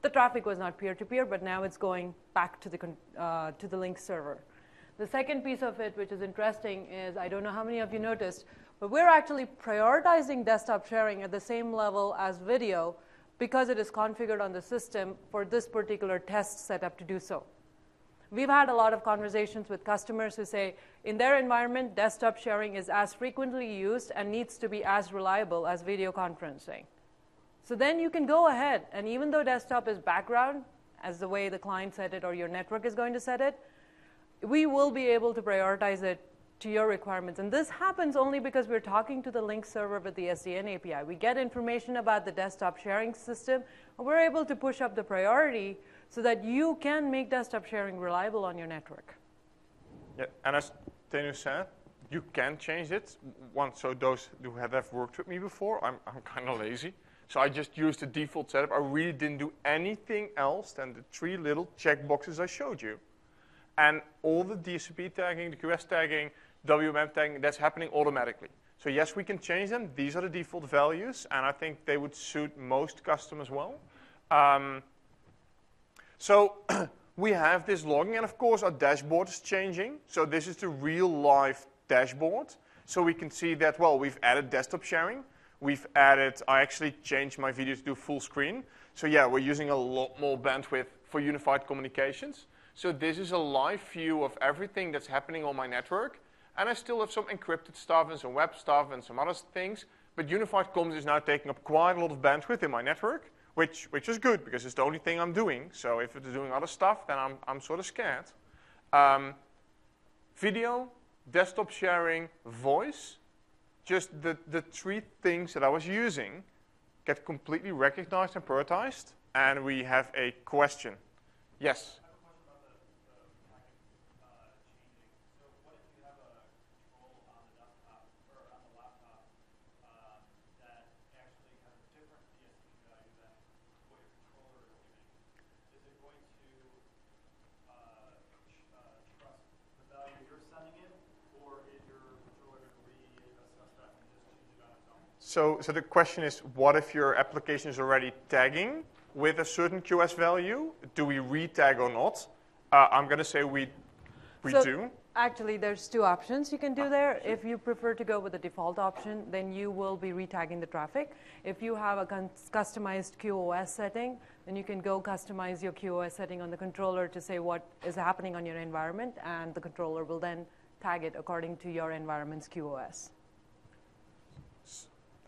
the traffic was not peer-to-peer, but now it's going back to the Lync server. The second piece of it, which is interesting, is I don't know how many of you noticed, but we're actually prioritizing desktop sharing at the same level as video because it is configured on the system for this particular test setup to do so. We've had a lot of conversations with customers who say, in their environment, desktop sharing is as frequently used and needs to be as reliable as video conferencing. So then you can go ahead, and even though desktop is background, as the way the client set it or your network is going to set it, we will be able to prioritize it to your requirements. And this happens only because we're talking to the Lync server with the SDN API. We get information about the desktop sharing system, and we're able to push up the priority so that you can make desktop sharing reliable on your network. Yeah, and as Thenu said, you can change it. So those who have worked with me before, I'm kind of lazy. So I just used the default setup. I really didn't do anything else than the 3 little checkboxes I showed you. And all the DSCP tagging, the QoS tagging, WMM tagging, that's happening automatically. So yes, we can change them. These are the default values, and I think they would suit most customers well. So we have this logging, and of course our dashboard is changing. So this is the real live dashboard. So we can see that, well, we've added desktop sharing. We've added, I actually changed my video to do full screen. So yeah, we're using a lot more bandwidth for unified communications. So this is a live view of everything that's happening on my network. And I still have some encrypted stuff and some web stuff and some other things. But unified comms is now taking up quite a lot of bandwidth in my network, which is good because it's the only thing I'm doing. So if it's doing other stuff, then I'm sort of scared. Video, desktop sharing, voice, just the 3 things that I was using get completely recognized and prioritized. And we have a question. Yes? So the question is, what if your application is already tagging with a certain QoS value? Do we re-tag or not? I'm going to say we do. Actually, there's 2 options you can do there. If you prefer to go with the default option, then you will be re-tagging the traffic. If you have a customized QoS setting, then you can go customize your QoS setting on the controller to say what is happening on your environment, and the controller will then tag it according to your environment's QoS.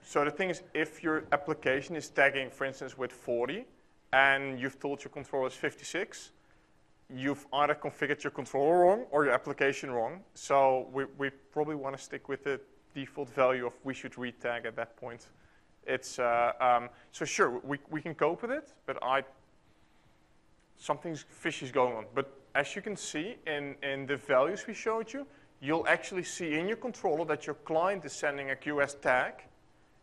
So the thing is, if your application is tagging, for instance, with 40, and you've told your controller is 56, you've either configured your controller wrong or your application wrong. So we probably want to stick with the default value of we should re-tag at that point. It's so sure, we can cope with it, but something fishy is going on. But as you can see in the values we showed you, you'll actually see in your controller that your client is sending a QoS tag.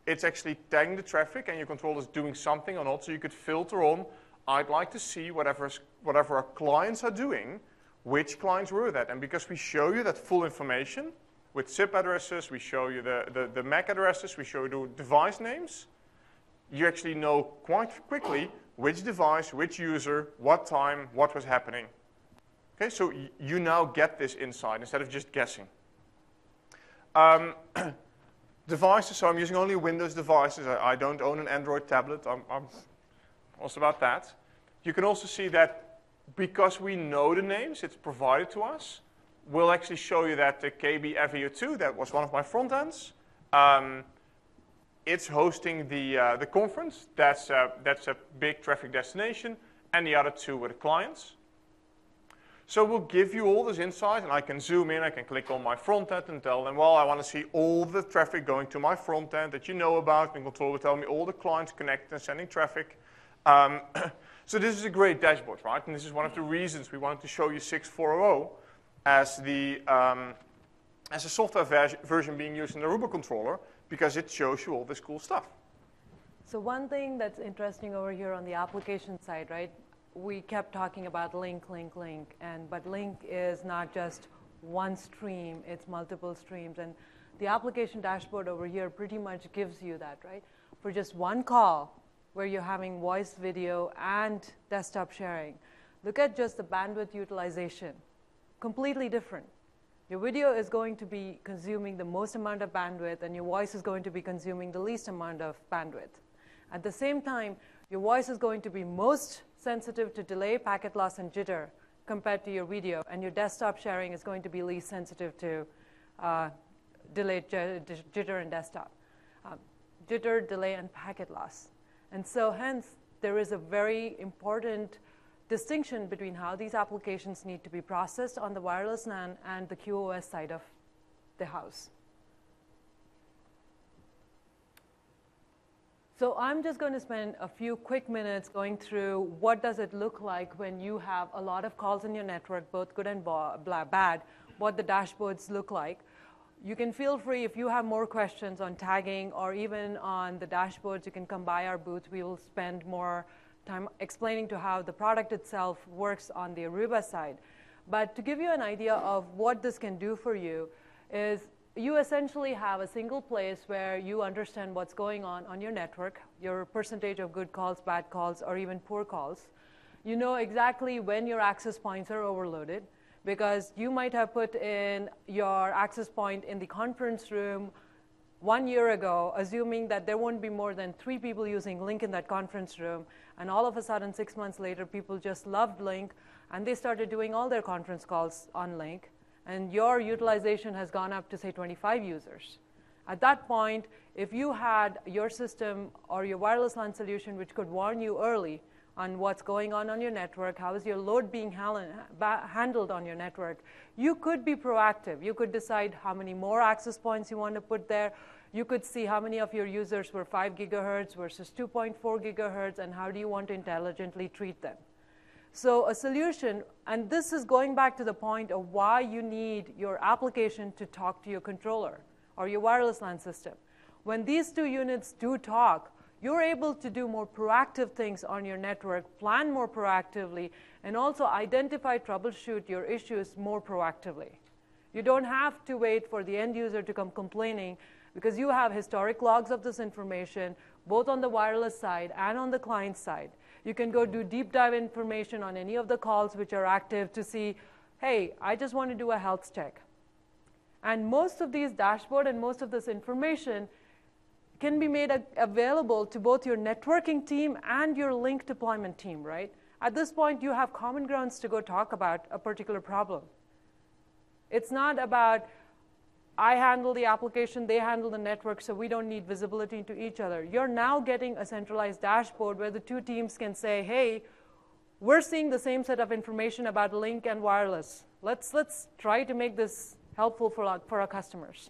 It's actually tagging the traffic, and your controller is doing something or not. So you could filter on, I'd like to see whatever our clients are doing, which clients were that. And because we show you that full information with SIP addresses, we show you the MAC addresses, we show you the device names, you actually know quite quickly which device, which user, what time, what was happening. Okay, so you now get this insight instead of just guessing. Devices, so I'm using only Windows devices. I don't own an Android tablet. I'm also about that. You can also see that because we know the names, it's provided to us. We'll actually show you that the KB FEO2, that was one of my front ends, it's hosting the conference. That's a big traffic destination, and the other 2 were the clients. So we'll give you all this insight, and I can zoom in, I can click on my front end and tell them, well, I want to see all the traffic going to my front end that you know about, and control will tell me all the clients connected and sending traffic. So this is a great dashboard, right? And this is one of the reasons we wanted to show you 6.4.0 as a software version being used in the Aruba controller, because it shows you all this cool stuff. So one thing that's interesting over here on the application side, right? we kept talking about Lync, Lync, Lync. But Lync is not just one stream, it's multiple streams. And the application dashboard over here pretty much gives you that, right? For just one call where you're having voice, video, and desktop sharing, look at just the bandwidth utilization. Completely different. Your video is going to be consuming the most amount of bandwidth, and your voice is going to be consuming the least amount of bandwidth. At the same time, your voice is going to be most sensitive to delay, packet loss, and jitter compared to your video, and your desktop sharing is going to be least sensitive to delay, jitter, and desktop. Jitter, delay, and packet loss. And so hence, there is a very important distinction between how these applications need to be processed on the wireless LAN and the QoS side of the house. So I'm just going to spend a few quick minutes going through what does it look like when you have a lot of calls in your network, both good and bad, what the dashboards look like. You can feel free, if you have more questions on tagging or even on the dashboards, you can come by our booth. We will spend more time explaining to how the product itself works on the Aruba side. But to give you an idea of what this can do for you is you essentially have a single place where you understand what's going on your network, your percentage of good calls, bad calls, or even poor calls. You know exactly when your access points are overloaded because you might have put in your access point in the conference room 1 year ago, assuming that there won't be more than 3 people using Lync in that conference room, and all of a sudden 6 months later people just loved Lync and they started doing all their conference calls on Lync, and your utilization has gone up to say 25 users. At that point, if you had your system or your wireless LAN solution which could warn you early on what's going on your network, how is your load being handled on your network, you could be proactive. You could decide how many more access points you want to put there. You could see how many of your users were 5 gigahertz versus 2.4 gigahertz, and how do you want to intelligently treat them. So a solution, and this is going back to the point of why you need your application to talk to your controller or your wireless LAN system. When these two units do talk, you're able to do more proactive things on your network, plan more proactively, and also identify, troubleshoot your issues more proactively. You don't have to wait for the end user to come complaining because you have historic logs of this information, both on the wireless side and on the client side. You can go do deep dive information on any of the calls which are active to see, hey, I just want to do a health check. And most of these dashboard and most of this information can be made available to both your networking team and your Lync deployment team, right? At this point, you have common grounds to go talk about a particular problem. It's not about, I handle the application, they handle the network, so we don't need visibility into each other. You're now getting a centralized dashboard where the two teams can say, hey, we're seeing the same set of information about Lync and wireless. Let's try to make this helpful for our customers.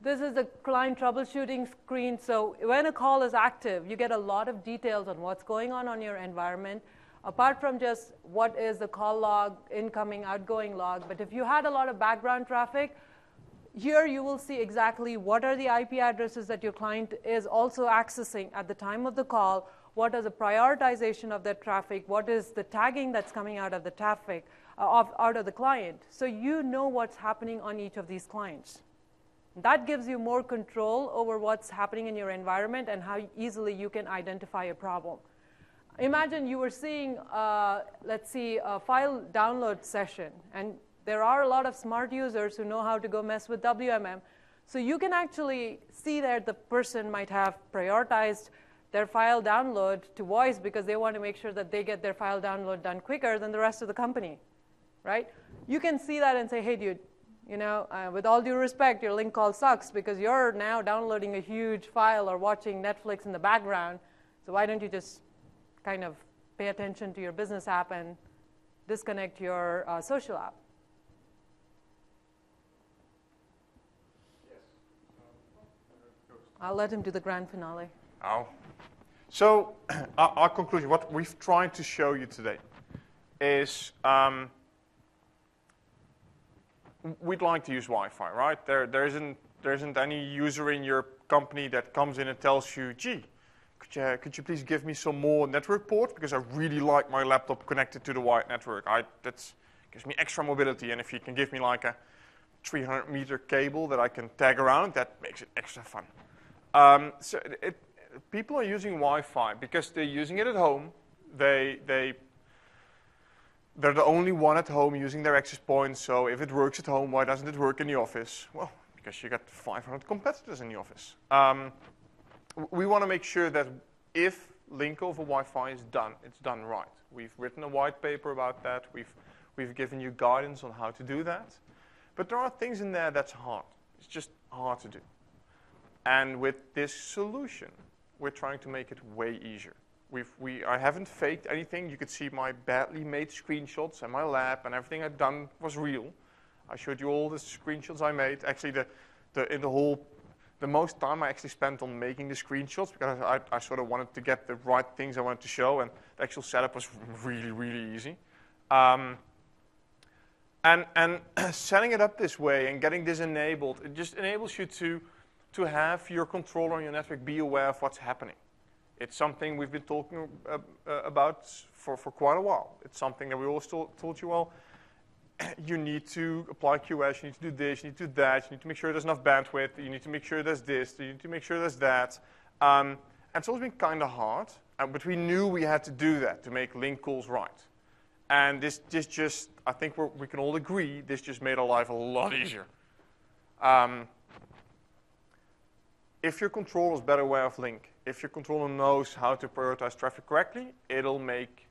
This is the client troubleshooting screen. So when a call is active, you get a lot of details on what's going on your environment, apart from just what is the call log, incoming, outgoing log. But if you had a lot of background traffic, here you will see exactly what are the IP addresses that your client is also accessing at the time of the call, what is the prioritization of that traffic, what is the tagging that's coming out of the traffic, out of the client. So you know what's happening on each of these clients. That gives you more control over what's happening in your environment and how easily you can identify a problem. Imagine you were seeing, let's see, a file download session, and there are a lot of smart users who know how to go mess with WMM. So you can actually see that the person might have prioritized their file download to voice because they want to make sure that they get their file download done quicker than the rest of the company, right? You can see that and say, hey, dude, you know, with all due respect, your Lync call sucks because you're now downloading a huge file or watching Netflix in the background. So why don't you just kind of pay attention to your business app and disconnect your social app? I'll let him do the grand finale. Oh. So our conclusion, what we've tried to show you today is we'd like to use Wi-Fi, right? There isn't any user in your company that comes in and tells you, gee, could you please give me some more network ports? Because I really like my laptop connected to the wired network. That gives me extra mobility. And if you can give me like a 300-meter cable that I can tag around, that makes it extra fun. People are using Wi-Fi because they're using it at home. They're the only one at home using their access points. So if it works at home, why doesn't it work in the office? Well, because you got 500 competitors in the office. We want to make sure that if link over Wi-Fi is done, it's done right. We've written a white paper about that. We've given you guidance on how to do that. But there are things in there that's hard. It's just hard to do. And with this solution, we're trying to make it way easier. I haven't faked anything. You could see my badly made screenshots and my lab and everything I'd done was real. I showed you all the screenshots I made. Actually, the most time I actually spent on making the screenshots because I sort of wanted to get the right things I wanted to show, and the actual setup was really, really easy. And setting it up this way and getting this enabled, it just enables you to have your controller on your network be aware of what's happening. It's something we've been talking about for quite a while. It's something that we always told you, well, you need to apply QoS, you need to do this, you need to do that, you need to make sure there's enough bandwidth, you need to make sure there's this, you need to make sure there's that. And it's always been kind of hard, but we knew we had to do that to make link calls right. And this just, I think we can all agree, this just made our life a lot easier. If your controller is better aware of link, if your controller knows how to prioritize traffic correctly, it'll make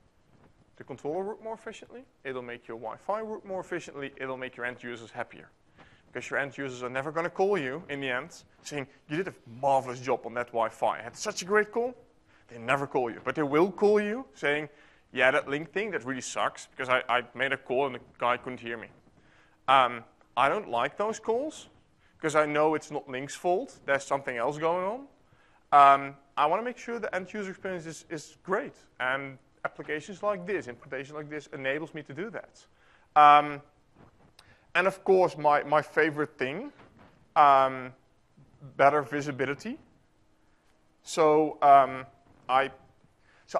the controller work more efficiently, it'll make your Wi-Fi work more efficiently, it'll make your end users happier. Because your end users are never going to call you in the end saying, you did a marvelous job on that Wi-Fi. I had such a great call. They never call you. But they will call you saying, yeah, that link thing, that really sucks because I made a call and the guy couldn't hear me. I don't like those calls because I know it's not Link's fault. There's something else going on. I want to make sure the end user experience is great. And applications like this, implementation like this, enables me to do that. And of course, my favorite thing, better visibility. So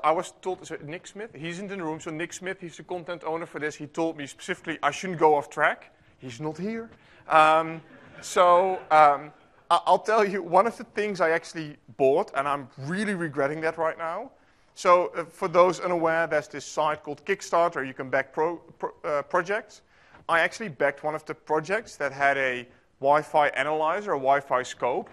I was told, so Nick Smith, he's in the room, so Nick Smith, he's the content owner for this. He told me specifically I shouldn't go off track. He's not here. I'll tell you, one of the things I actually bought, and I'm really regretting that right now. So for those unaware, there's this site called Kickstarter. You can back projects. I actually backed one of the projects that had a Wi-Fi analyzer, a Wi-Fi scope,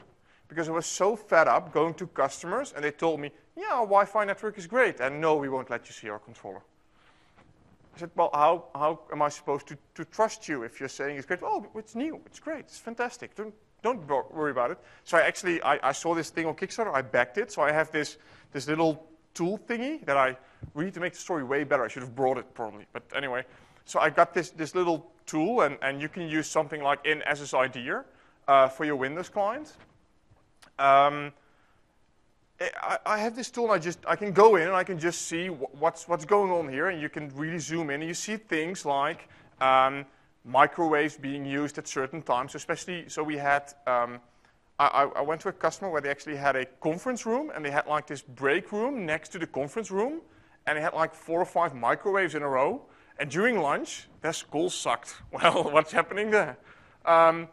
because I was so fed up going to customers, and they told me, yeah, our Wi-Fi network is great, and no, we won't let you see our controller. I said, well, how am I supposed to trust you if you're saying it's great? Oh, it's new, it's great, it's fantastic. Don't worry about it. So I saw this thing on Kickstarter, I backed it, so I have this little tool thingy that I really, to make the story way better, I should have brought it probably, but anyway. So I got this little tool, and you can use something like in SSID for your Windows client. I have this tool, and I can go in and I can just see what's going on here, and you can really zoom in, and you see things like microwaves being used at certain times, especially, so we had, I went to a customer where they actually had a conference room, and they had like this break room next to the conference room, and they had like 4 or 5 microwaves in a row, and during lunch, their school sucked. Well, what's happening there? And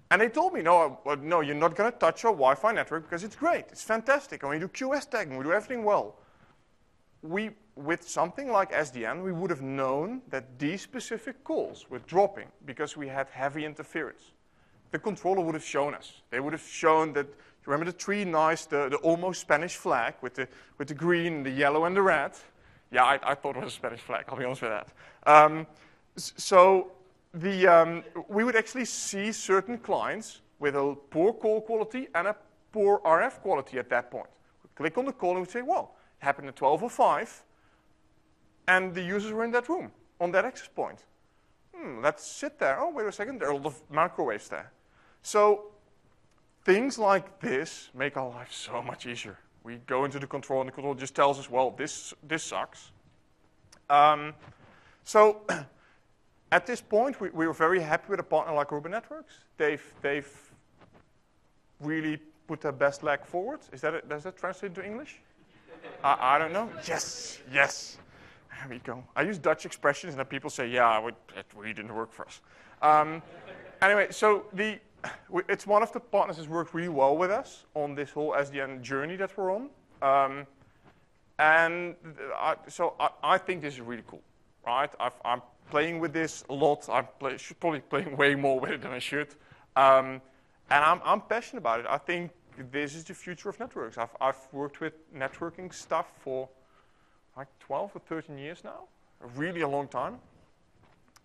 they told me, no, you're not going to touch our Wi-Fi network because it's great. It's fantastic. And we do QoS tagging. We do everything well. With something like SDN, we would have known that these specific calls were dropping because we had heavy interference. The controller would have shown us. They would have shown that, you remember the three nice, the almost Spanish flag with the green, the yellow, and the red? Yeah, I thought it was a Spanish flag, I'll be honest with that. We would actually see certain clients with a poor call quality and a poor RF quality at that point. We'd click on the call and we'd say, well, it happened at 12:05, and the users were in that room on that access point. Let's sit there. Oh, wait a second, there are a lot of microwaves there. So things like this make our life so much easier. We go into the control, and the control just tells us, well, this sucks. So at this point, we were very happy with a partner like Aruba Networks. They've really put their best leg forward. Does that translate into English? I don't know. Yes, yes. There we go. I use Dutch expressions, and then people say, yeah, it really didn't work for us. Anyway, so it's one of the partners that's worked really well with us on this whole SDN journey that we're on. So I think this is really cool, right? I'm playing with this a lot. Should probably playing way more with it than I should. And I'm passionate about it. I think this is the future of networks. I've worked with networking stuff for like 12 or 13 years now, really a long time.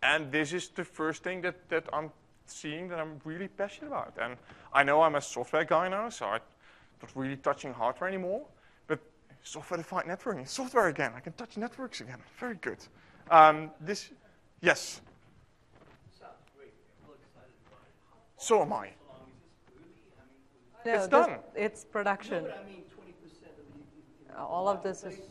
And this is the first thing that I'm seeing that I'm really passionate about. And I know I'm a software guy now, so I'm not really touching hardware anymore. But software-defined networking, software again. I can touch networks again. Very good. Yes? Sounds great. I'm really excited about it. So am I. No, It's done. It's production. No, but I mean 20% of the All of this is 80%?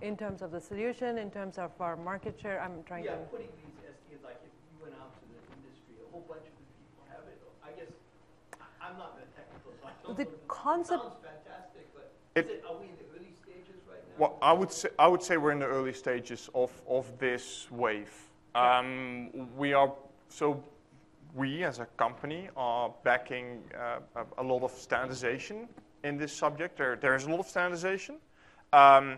in terms of the solution, in terms of our market share. I'm trying to. Putting these SDNs, like if you went out to the industry, a whole bunch of people have it. I guess I'm not that technical, so I don't The know. concept. It sounds fantastic, but are we in the early stages right now? Well, I would say we're in the early stages of this wave. We as a company are backing a lot of standardization in this subject. There is a lot of standardization. I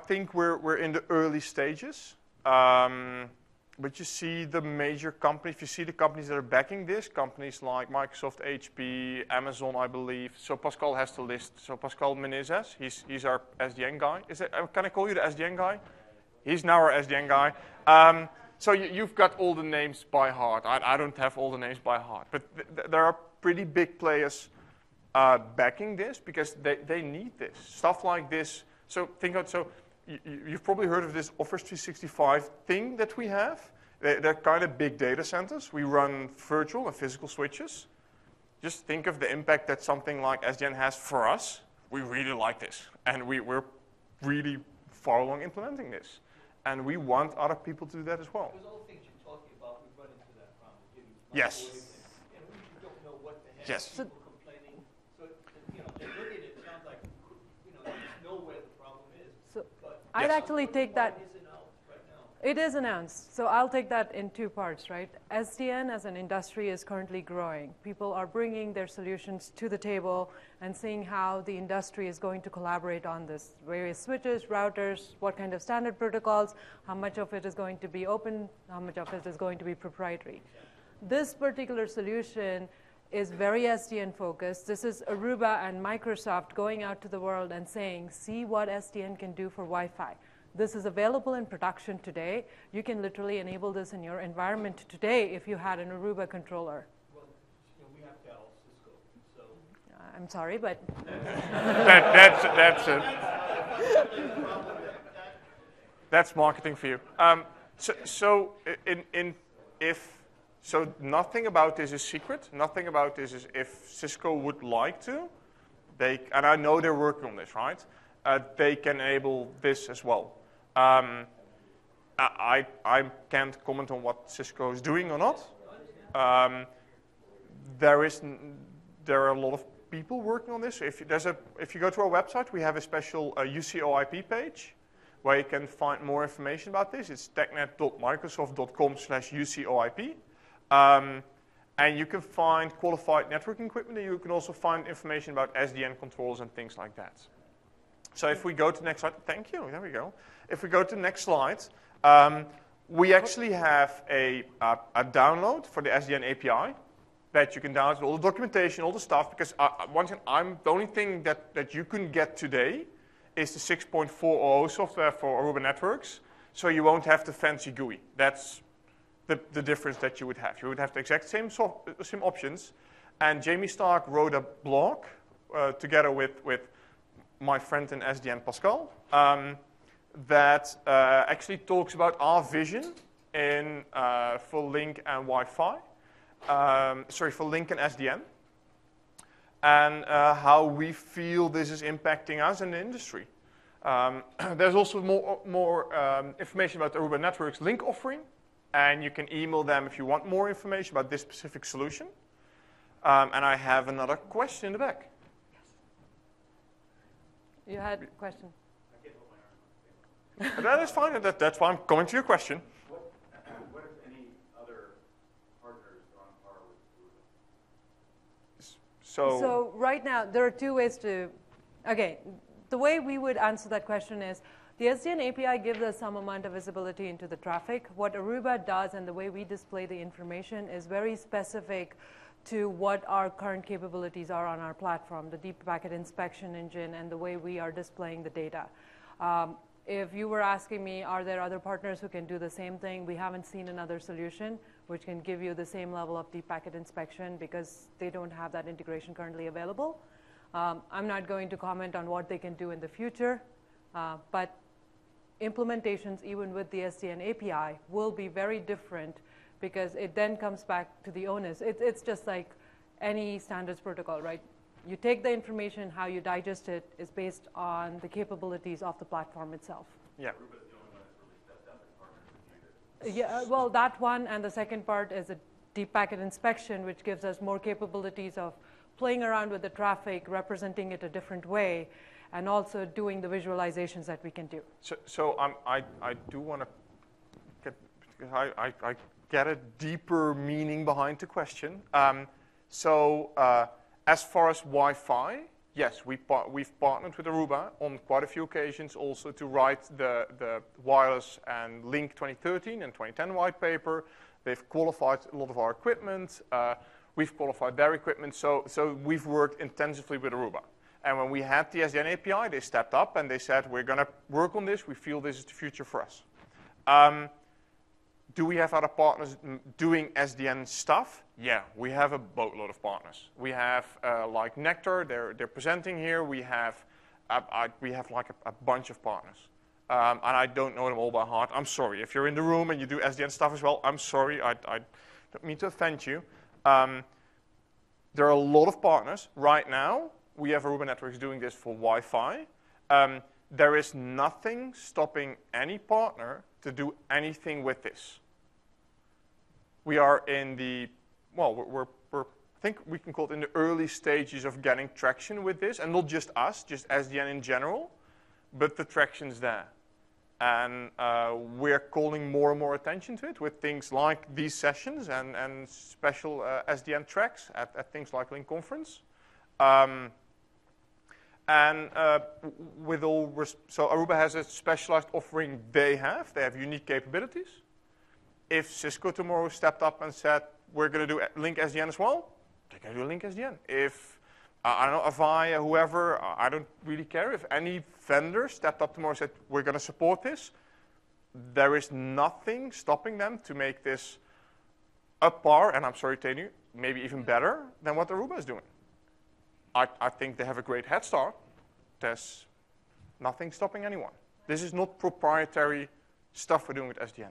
think we're in the early stages. But you see the major companies, if you see the companies that are backing this, companies like Microsoft, HP, Amazon, I believe. So Pascal has the list. So Pascal Menezes, he's our SDN guy. Can I call you the SDN guy? He's now our SDN guy. So you've got all the names by heart. I don't have all the names by heart. But there are pretty big players backing this because they need this. Stuff like this. So you've probably heard of this Office 365 thing that we have. They're kind of big data centers. We run virtual and physical switches. Just think of the impact that something like SDN has for us. We really like this. And we're really far along implementing this. And we want other people to do that as well. Because all the things you're talking about, we've run into that problem. Yes. And we don't know what the heck. Yes. People complaining. So, they look at it, it sounds like, they just know where the problem is. So But I'd actually take that. it isn't out right now. It is announced. So I'll take that in two parts, right? SDN as an industry is currently growing. People are bringing their solutions to the table and seeing how the industry is going to collaborate on this. Various switches, routers, what kind of standard protocols, how much of it is going to be open, how much of it is going to be proprietary. This particular solution is very SDN focused. This is Aruba and Microsoft going out to the world and saying, see what SDN can do for Wi-Fi. This is available in production today. You can literally enable this in your environment today if you had an Aruba controller. Well, we have to tell Cisco, so. I'm sorry, but That's marketing for you. So nothing about this is secret. Nothing about this is if Cisco would like to, and I know they're working on this, right? They can enable this as well. I can't comment on what Cisco is doing or not. There are a lot of people working on this. If you go to our website, we have a special UCOIP page where you can find more information about this. It's technet.microsoft.com/UCOIP. And you can find qualified networking equipment, and you can also find information about SDN controls and things like that. So if we go to the next slide, thank you, there we go. If we go to the next slide, we actually have a download for the SDN API that you can download, all the documentation, all the stuff, because once again, the only thing that you can get today is the 6.4.0 software for Aruba Networks, so you won't have the fancy GUI. That's the difference that you would have. You would have the exact same options, and Jamie Stark wrote a blog together with my friend in SDN, Pascal, that actually talks about our vision for Lync and Wi-Fi. For Lync and SDN, and how we feel this is impacting us in the industry. There's also more information about the Aruba Networks Lync offering, and you can email them if you want more information about this specific solution. And I have another question in the back. You had a question. That is fine. That's why I'm coming to your question. What if any other partners are on par with Aruba? So right now, there are two ways to, okay, the way we would answer that question is, the SDN API gives us some amount of visibility into the traffic. What Aruba does and the way we display the information is very specific to what our current capabilities are on our platform, the deep packet inspection engine and the way we are displaying the data. If you were asking me, are there other partners who can do the same thing? We haven't seen another solution which can give you the same level of deep packet inspection because they don't have that integration currently available. I'm not going to comment on what they can do in the future, but implementations, even with the SDN API, will be very different because it then comes back to the onus. It's just like any standards protocol, right? You take the information, how you digest it is based on the capabilities of the platform itself. Yeah. Aruba's the only one that's really stepped up and partnered with you. Yeah, well, that one, and the second part is a deep packet inspection, which gives us more capabilities of playing around with the traffic, representing it a different way, and also doing the visualizations that we can do. So I do want to get, because I get a deeper meaning behind the question. As far as Wi-Fi, yes, we've partnered with Aruba on quite a few occasions also to write the wireless and Lync 2013 and 2010 white paper. They've qualified a lot of our equipment. We've qualified their equipment. So we've worked intensively with Aruba. And when we had the SDN API, they stepped up and they said, we're going to work on this. We feel this is the future for us. Do we have other partners doing SDN stuff? Yeah, we have a boatload of partners. We have like Nectar, they're presenting here. We have like a bunch of partners. And I don't know them all by heart. I'm sorry. If you're in the room and you do SDN stuff as well, I'm sorry. I don't mean to offend you. There are a lot of partners. Right now, we have Aruba Networks doing this for Wi-Fi. There is nothing stopping any partner to do anything with this. We are in the, well, I think we can call it in the early stages of getting traction with this, and not just us, just SDN in general, but the traction's there. And we're calling more and more attention to it with things like these sessions and special SDN tracks at things like Lync Conference. So Aruba has a specialized offering they have unique capabilities. If Cisco tomorrow stepped up and said, we're going to do Lync SDN as well, they're going to do Lync SDN. If, I don't know, Avaya, whoever, I don't really care. If any vendor stepped up tomorrow and said, we're going to support this, there is nothing stopping them to make this up par, and I'm sorry, Thenu, maybe even better than what Aruba is doing. I think they have a great head start. There's nothing stopping anyone. This is not proprietary stuff we're doing with SDN.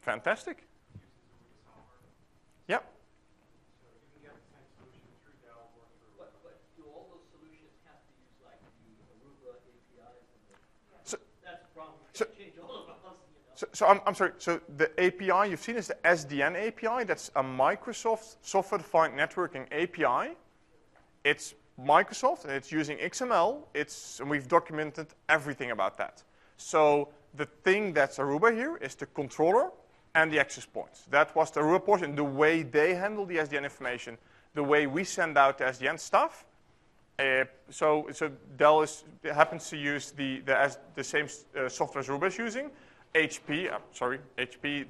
Fantastic. Yep. So you can get the same solution through Dell or through. But do all those solutions have to use like the Aruba APIs? That's a problem. We can't change all of us. So I'm sorry. So the API you've seen is the SDN API. That's a Microsoft software-defined networking API. It's Microsoft and it's using XML. And we've documented everything about that. So the thing that's Aruba here is the controller and the access points. That was the Aruba portion, the way they handle the SDN information, the way we send out the SDN stuff. So Dell happens to use the same software as Aruba is using. HP,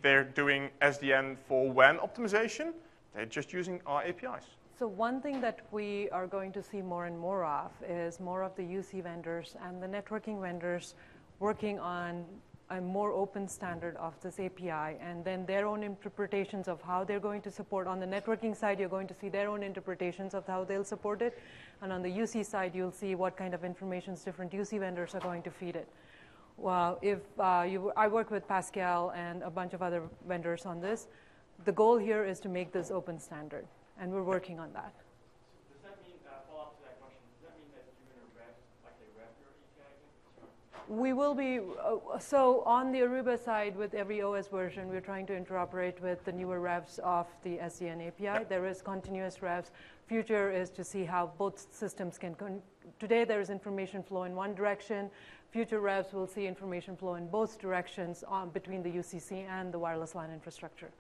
they're doing SDN for WAN optimization. They're just using our APIs. So one thing that we are going to see more and more of is more of the UC vendors and the networking vendors working on a more open standard of this API, and then their own interpretations of how they're going to support. On the networking side, you're going to see their own interpretations of how they'll support it. And on the UC side, you'll see what kind of information different UC vendors are going to feed it. Well, I work with Pascal and a bunch of other vendors on this. The goal here is to make this open standard, and we're working on that. Does that mean, follow up to that question, does that mean that you're going to rev, like they rev your API? We will be, so on the Aruba side, with every OS version, we're trying to interoperate with the newer revs of the SDN API. Yep. There is continuous revs. Future is to see how both systems can, today there is information flow in one direction. Future revs will see information flow in both directions between the UCC and the wireless LAN infrastructure.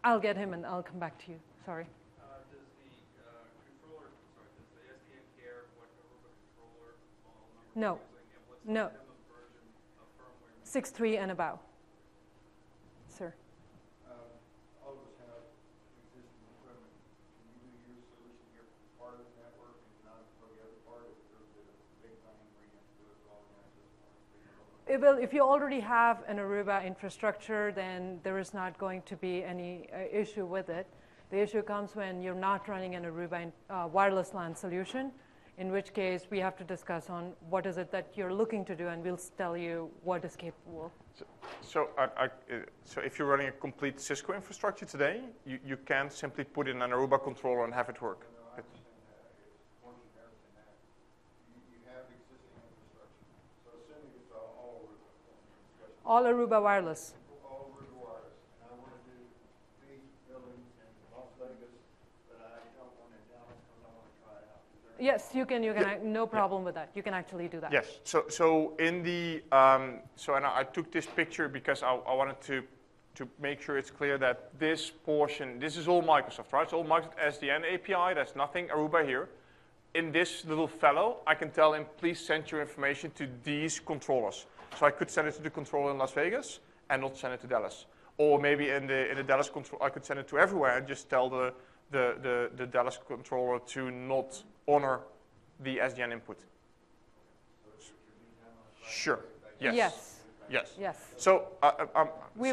I'll get him and I'll come back to you, sorry. Does the SDN care what Aruba controller model number No. No. 6.3 and above. Sir. All of us have existing equipment. Can you do your solution here for part of the network and not for the other part? If there's a big bang where you have to do it all in access points? If you already have an Aruba infrastructure, then there is not going to be any issue with it. The issue comes when you're not running an Aruba wireless LAN solution, in which case we have to discuss on what is it that you're looking to do, and we'll tell you what is capable. So if you're running a complete Cisco infrastructure today, you can't simply put in an Aruba controller and have it work. No, I understand that. It's more generic than that. You have existing infrastructure. So assuming it's all Aruba. All Aruba wireless. All Aruba wireless. And I want to do these buildings in Las Vegas, but I don't want it in Dallas because I want to try it out. Yes, you can. No problem with that. You can actually do that. Yes. So in the and I took this picture because I wanted to make sure it's clear that this portion, this is all Microsoft, right? It's all Microsoft SDN API. There's nothing Aruba here. In this little fellow, I can tell him, please send your information to these controllers. So I could send it to the controller in Las Vegas and not send it to Dallas. Or maybe in the Dallas control, I could send it to everywhere and just tell the Dallas controller to not honor the SDN input. Sure. Yes. Yes. Yes. Yes. So We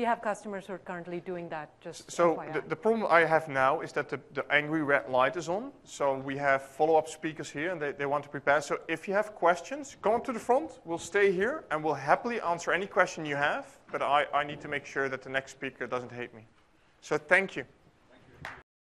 have customers who are currently doing that. Just so FYI. the problem I have now is that the angry red light is on. So we have follow-up speakers here, and they want to prepare. So if you have questions, come up to the front. We'll stay here, and we'll happily answer any question you have. But I need to make sure that the next speaker doesn't hate me. So thank you.